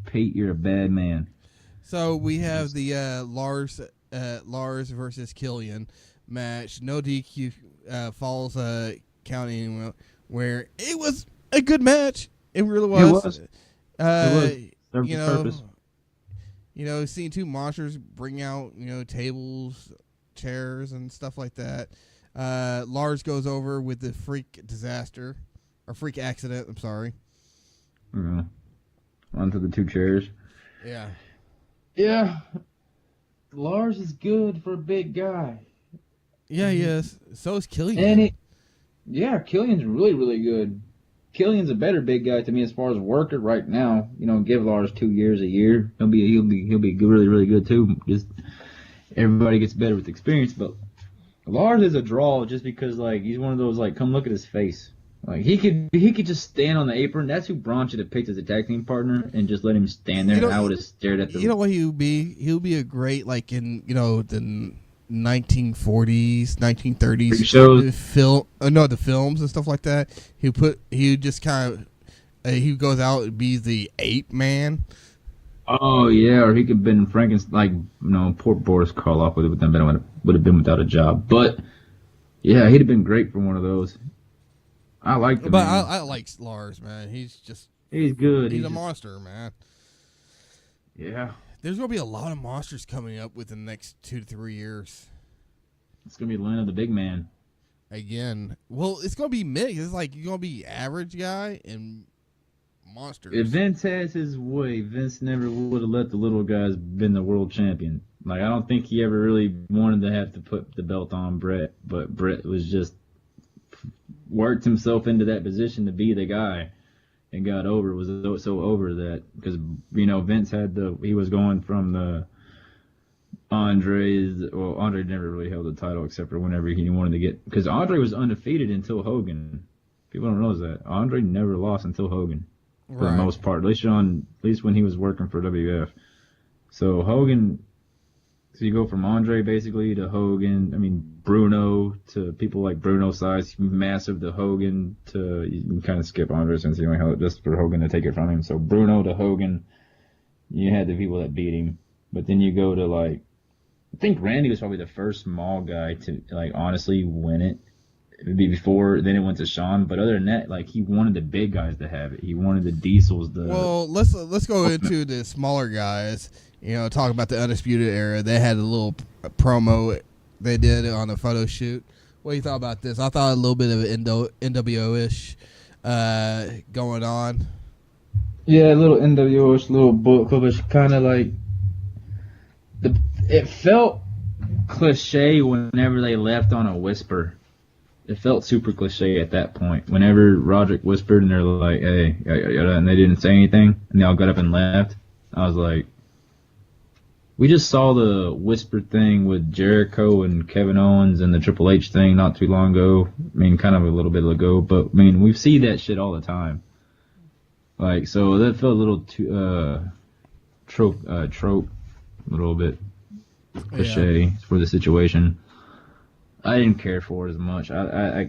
Pete, you're a bad man. So we have the Lars versus Killian match. No DQ falls counting where it was a good match. It really was. It was. Served You its know, purpose. Seeing two monsters bring out tables, chairs, and stuff like that. Lars goes over with the freak disaster or freak accident. I'm sorry. Yeah. Onto the two chairs. Yeah. Yeah. Lars is good for a big guy. Yeah, yes. So is Killian. And Killian's really, really good. Killian's a better big guy to me as far as worker right now. Give Lars 2 years a year. He'll be good, really, really good too. Just everybody gets better with experience, but Lars is a draw just because he's one of those come look at his face. He could just stand on the apron. That's who Braun should have picked as a tag team partner and just let him stand there. And I would have stared at the. You know what he would be? He would be a great in the 1940s, 1930s shows. the films and stuff like that. He would just kind he goes out and be the ape man. Oh yeah, or he could have been Frankenstein. Like poor Boris Karloff would have been without a job. But yeah, he'd have been great for one of those. I like him. But I like Lars, man. He's good. He's a monster, man. Yeah. There's gonna be a lot of monsters coming up within the next 2 to 3 years. It's gonna be Lena the Big Man. Again, well, it's gonna be mixed. It's like you're gonna be average guy and monsters. If Vince has his way, Vince never would have let the little guys been the world champion. Like, I don't think he ever really wanted to have to put the belt on Brett, but Brett was just worked himself into that position to be the guy and got over. Was so over that because Vince he was going from the Andre never really held the title except for whenever he wanted to get, because Andre was undefeated until Hogan. People don't realize that Andre never lost until Hogan. For the most part, at least when he was working for WF. So Hogan, so you go from Andre basically to Hogan. I mean Bruno to people like Bruno size, massive to Hogan to, you can kind of skip Andre since he only held it just for Hogan to take it from him. So Bruno to Hogan, you had the people that beat him, but then you go to I think Randy was probably the first small guy to honestly win it. It would be before, then it went to Shawn. But other than that, he wanted the big guys to have it. He wanted the Diesels. Well, let's go into the smaller guys. Talk about the Undisputed Era. They had a little promo they did on a photo shoot. What do you thought about this? I thought a little bit of an NWO-ish going on. Yeah, a little NWO-ish, little Bullet Club-ish, kind of like it felt cliche whenever they left on a whisper. It felt super cliche at that point. Whenever Roderick whispered and they're like, hey, and they didn't say anything, and they all got up and left, I was like, we just saw the whisper thing with Jericho and Kevin Owens and the Triple H thing not too long ago. I mean, kind of a little bit ago, but I mean, we see that shit all the time. So that felt a little too, trope, a little bit cliche for the situation. I didn't care for it as much.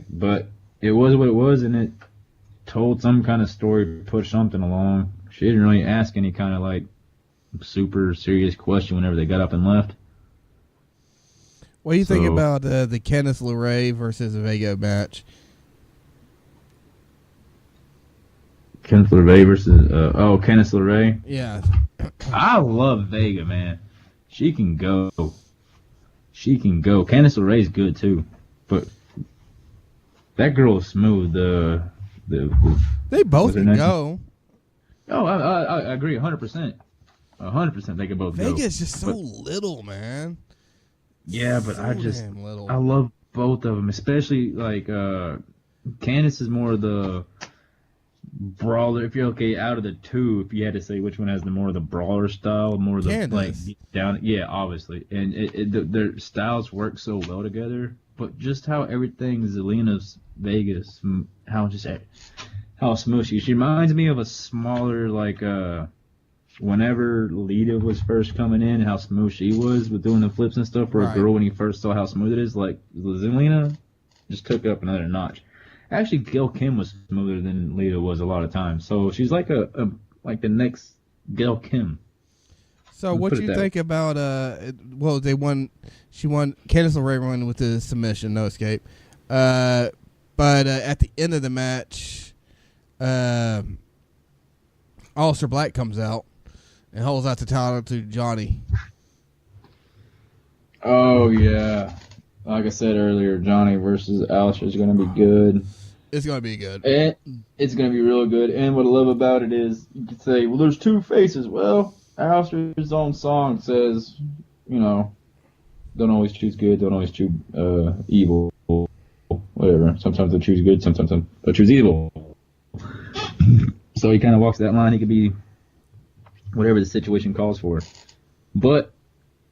But it was what it was, and it told some kind of story, pushed something along. She didn't really ask any kind of super serious question whenever they got up and left. What do you think about the Candice LeRae versus Vega match? Candice LeRae versus Candice LeRae. Yeah, I love Vega, man. She can go. Candice LeRae's good too, but that girl is smooth. They both can go. Oh, I agree 100%. 100% they can both go. Vega's just so little, man. Yeah, but so I love both of them, especially Candice is more of the brawler. If you're out of the two, if you had to say which one has more of the brawler style, more of the down. Yeah, obviously, and their styles work so well together. But just how everything Zelina's Vegas, how smooth she reminds me of a smaller whenever Lita was first coming in, how smooth she was with doing the flips and stuff for a girl when you first saw how smooth it is. Zelina just took it up another notch. Actually, Gail Kim was smoother than Lita was a lot of times. So she's like the next Gail Kim. So what do you think about they won. She won. Candice LeRae won with the submission, no escape. But at the end of the match, Aleister Black comes out and holds out the title to Johnny. Oh yeah. Like I said earlier, Johnny versus Aleister is going to be good. It's going to be good. And it's going to be real good. And what I love about it is you could say, well, there's two faces. Well, Aleister's own song says, don't always choose good, don't always choose evil, whatever. Sometimes they'll choose good, sometimes they'll choose evil. So he kind of walks that line. He could be whatever the situation calls for. But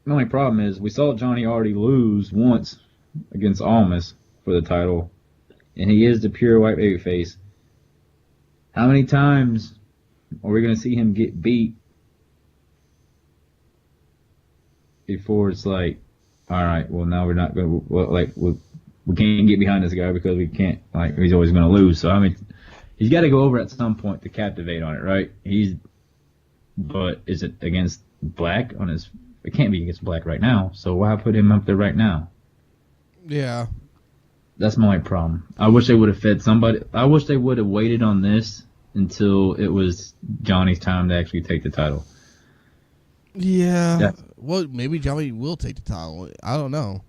the only problem is we saw Johnny already lose once against Almas for the title, and he is the pure white baby face. How many times are we going to see him get beat before it's like, all right, well, now we're not going to, we can't get behind this guy because we can't, he's always going to lose. So, I mean, he's got to go over at some point to captivate on it, right? But is it against Black on his? It can't be against Black right now. So why put him up there right now? Yeah. That's my problem. I wish they would have fed somebody. I wish they would have waited on this until it was Johnny's time to actually take the title. Yeah. Well, maybe Johnny will take the title. I don't know.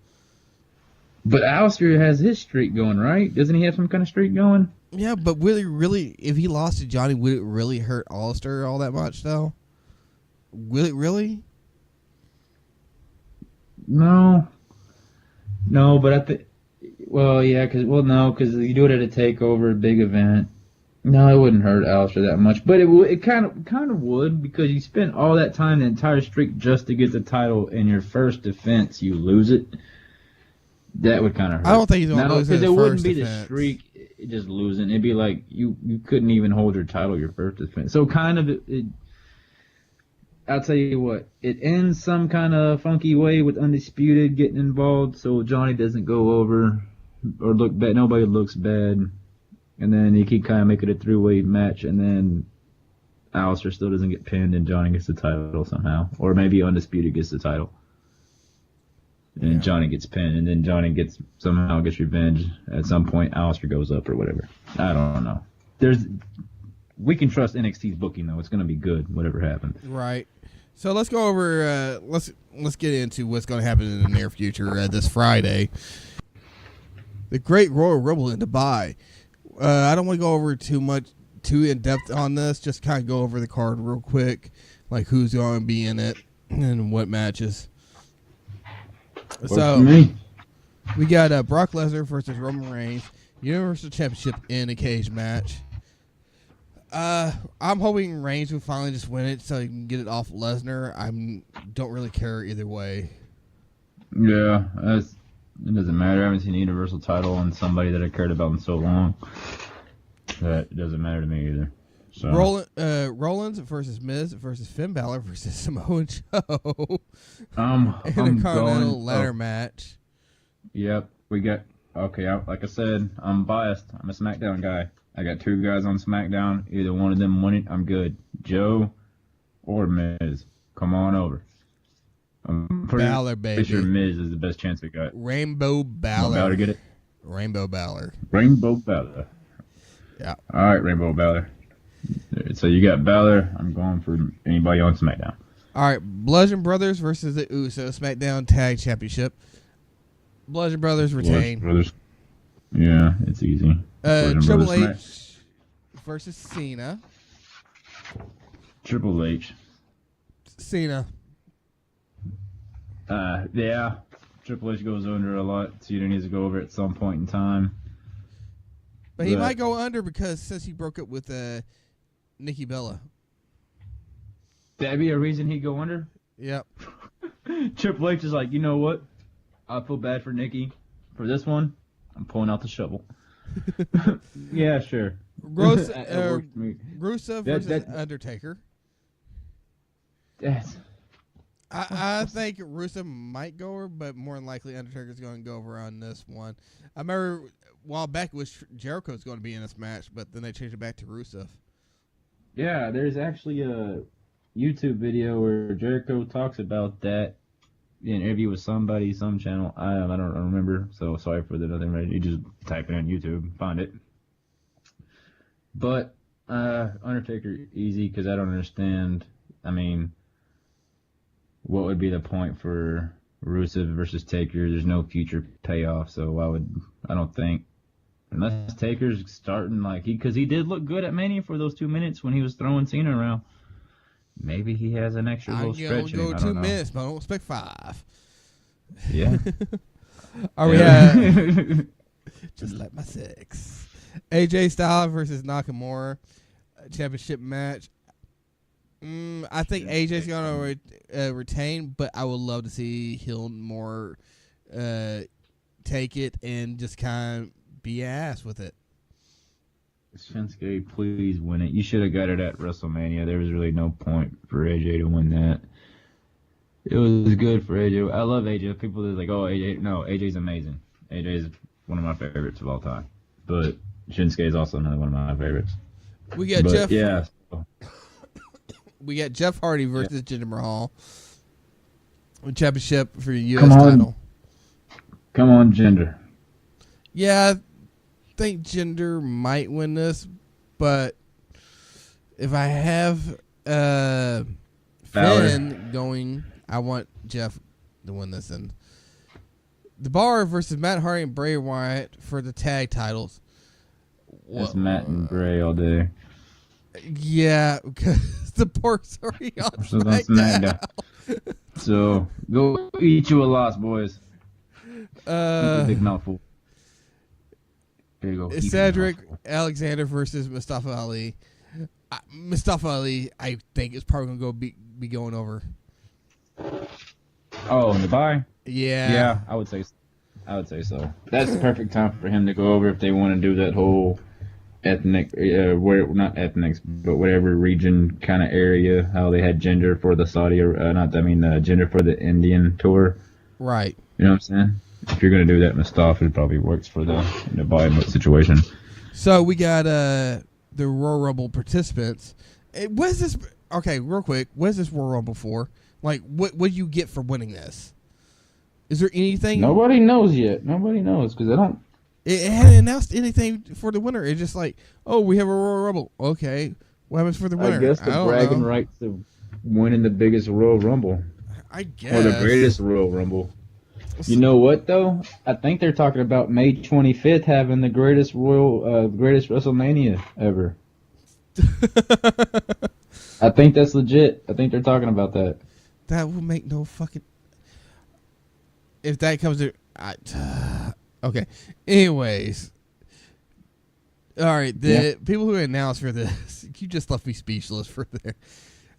But Alistair has his streak going, right? Doesn't he have some kind of streak going? Yeah, but really, if he lost to Johnny, would it really hurt Alistair all that much, though? Will it really? No, but I think, well, yeah, because you do it at a takeover, a big event. No, it wouldn't hurt Alistair that much, but it kind of would, because you spent all that time, the entire streak, just to get the title. In your first defense, you lose it. That would kind of hurt. I don't think he's going to lose it. Because it wouldn't be the streak just losing. It'd be like you couldn't even hold your title your first defense. So kind of it. I'll tell you what, it ends some kind of funky way with Undisputed getting involved, so Johnny doesn't go over or look bad. Nobody looks bad, and then you keep kind of making it a 3-way match, and then Alistair still doesn't get pinned, and Johnny gets the title somehow, or maybe Undisputed gets the title, and Johnny gets pinned, and then Johnny somehow gets revenge. At some point, Alistair goes up or whatever. I don't know. We can trust NXT's booking though. It's going to be good, whatever happens. Right. So let's go over. Let's get into what's going to happen in the near future this Friday. The Great Royal Rumble in Dubai. I don't want to go over too in depth on this. Just kind of go over the card real quick, like who's going to be in it and what matches. So we got Brock Lesnar versus Roman Reigns, Universal Championship in a cage match. I'm hoping Reigns will finally just win it so he can get it off Lesnar. I don't really care either way. Yeah, it doesn't matter. I haven't seen the Universal title on somebody that I cared about in so long. That doesn't matter to me either. So. Rollins versus Miz versus Finn Balor versus Samoa Joe. Intercontinental ladder match. Yep, we got. Okay, like I said, I'm biased. I'm a SmackDown guy. I got 2 guys on SmackDown. Either one of them win it, I'm good. Joe or Miz. Come on over. I'm pretty sure Miz is the best chance we got. Rainbow Balor. Balor get it? Rainbow Balor. Rainbow Balor. Yeah. All right, Rainbow Balor. So you got Balor. I'm going for anybody on SmackDown. All right, Bludgeon Brothers versus the Usos SmackDown Tag Championship. Bludgeon Brothers retain. Brothers. Yeah, it's easy. Triple H versus Cena. Triple H. Cena. Yeah. Triple H goes under a lot. Cena needs to go over at some point in time. But he might go under because since he broke up with Nikki Bella. That'd be a reason he'd go under? Yep. Triple H is like, you know what? I feel bad for Nikki. For this one, I'm pulling out the shovel. Yeah, sure. Rusev versus Undertaker. I think Rusev might go over, but more than likely Undertaker's going to go over on this one. I remember a while back it was Jericho's going to be in this match, but then they changed it back to Rusev. Yeah, there's actually a YouTube video where Jericho talks about that. An interview with somebody, some channel. I don't remember, so sorry for the nothing. Right, you just type it on YouTube, find it. But Undertaker easy because I don't understand. I mean, what would be the point for Rusev versus Taker? There's no future payoff, so I don't think unless Taker's starting because he did look good at Mania for those 2 minutes when he was throwing Cena around. Maybe he has an extra little stretch. I'll go 2 minutes, but I don't expect 5. Yeah. Are we just like my 6. AJ Styles versus Nakamura championship match. I think AJ's going to retain, but I would love to see Hilmore take it and just kind of be ass with it. Shinsuke, please win it. You should have got it at WrestleMania. There was really no point for AJ to win that. It was good for AJ. I love AJ. People are like, oh, AJ. No, AJ's amazing. AJ is one of my favorites of all time. But Shinsuke is also another one of my favorites. We got But, Jeff. Yeah. We got Jeff Hardy versus Jinder Mahal. Championship for the U.S. Come on. title. Come on, Jinder. Yeah, I think Jinder might win this, but if I have Finn going, I want Jeff to win this. And the Bar versus Matt Hardy and Bray Wyatt for the tag titles. That's Matt and Bray all day. Yeah, because the Bar's already on So SmackDown. So go eat you a loss, boys. That's a big mouthful. There you go. Eat Cedric a mouthful. Alexander versus Mustafa Ali. Mustafa Ali, I think, is probably going to be going over. Oh, in the bye? Yeah. Yeah, I would say so. That's the perfect time for him to go over if they want to do that whole ethnic, not ethnics, but whatever region kind of area. How they had Jinder for the Jinder for the Indian tour. Right. You know what I'm saying? If you're gonna do that, Mustafa, it probably works for the buy situation. So we got the Royal Rumble participants. What is this? Okay, real quick. What is this Royal Rumble for? Like, what do you get for winning this? Is there anything? Nobody knows yet. Nobody knows because they don't. It hadn't announced anything for the winner. It's just like, oh, we have a Royal Rumble. Okay, what happens for the winner? I guess the don't bragging know. rights of winning the biggest Royal Rumble I guess. or the greatest Royal Rumble. You know what though? I think they're talking about May 25th having the greatest greatest WrestleMania ever. I think that's legit. I think they're talking about that. That will make no fucking. If that comes to, okay. Anyways, all right. The people who announced for this, you just left me speechless for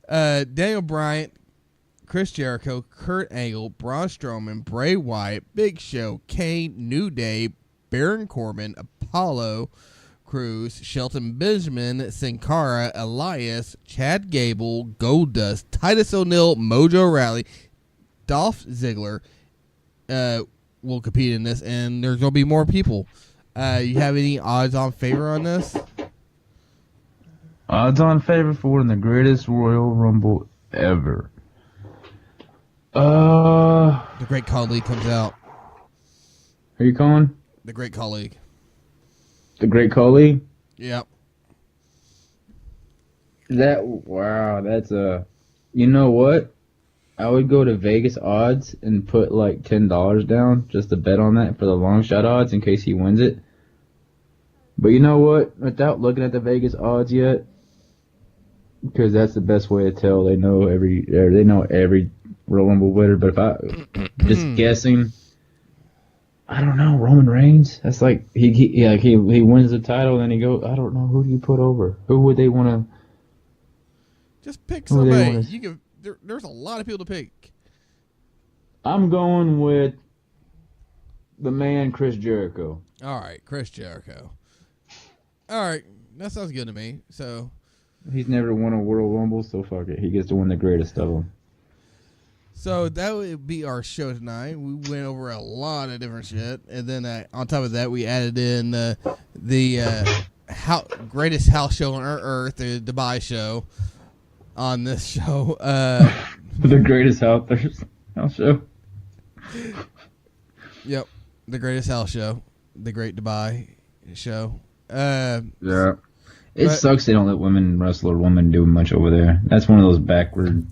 there. Daniel Bryan, Chris Jericho, Kurt Angle, Braun Strowman, Bray Wyatt, Big Show, Kane, New Day, Baron Corbin, Apollo Crews, Shelton Benjamin, Sin Cara, Elias, Chad Gable, Goldust, Titus O'Neil, Mojo Rawley, Dolph Ziggler will compete in this, and there's going to be more people. You have any odds-on favor on this? Odds-on favor for winning the greatest Royal Rumble ever. The Great Khali comes out. Who are you calling? The Great Khali. The Great Khali? Yep. That's you know what? I would go to Vegas odds and put like $10 down just to bet on that for the long shot odds in case he wins it. But you know what? Without looking at the Vegas odds yet, because that's the best way to tell. They know every Royal Rumble winner. But if I just guessing, I don't know. Roman Reigns. That's like he wins the title, and then he goes. I don't know, who do you put over? Who would they want to? Just pick Who they somebody. wanna- You can. There's a lot of people to pick. I'm going with the man Chris Jericho. All right, Chris Jericho. All right, that sounds good to me. So, He's never won a World Rumble, so fuck it. He gets to win the greatest of them. so that would be our show tonight. We went over a lot of different shit, and then on top of that, we added in the greatest house show on earth, the Dubai show. On this show, The greatest house show. Yep, the greatest house show, the Great Dubai show. Yeah. It But- sucks they don't let women wrestle or women do much over there. That's one of those backward,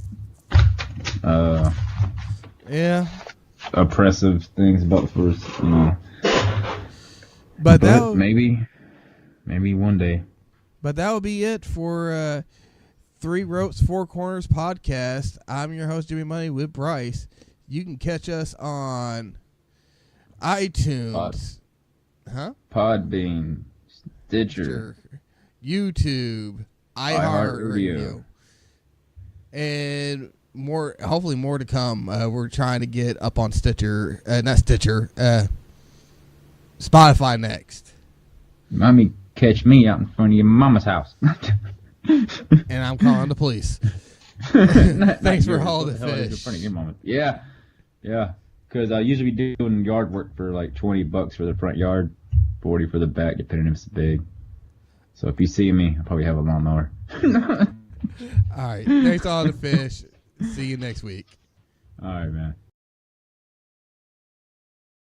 Yeah, oppressive things about first, but that maybe one day. But that will be it for Three Ropes, Four Corners podcast. I'm your host, Jimmy Money, with Bryce. You can catch us on iTunes, Podbean, Stitcher. Sure. YouTube, iHeartRadio. iHeartRadio, and more. Hopefully, more to come. We're trying to get up on Stitcher, not Stitcher, Spotify next. Mommy, catch me out in front of your mama's house. And I'm calling the police. Thanks for all the What the hell is in fish. front of your mama? Yeah. Because I usually be doing yard work for like $20 for the front yard $40 for the back, depending if it's big. So if you see me, I'll probably have a lawnmower. All right. Thanks all the fish. See you next week. All right, man.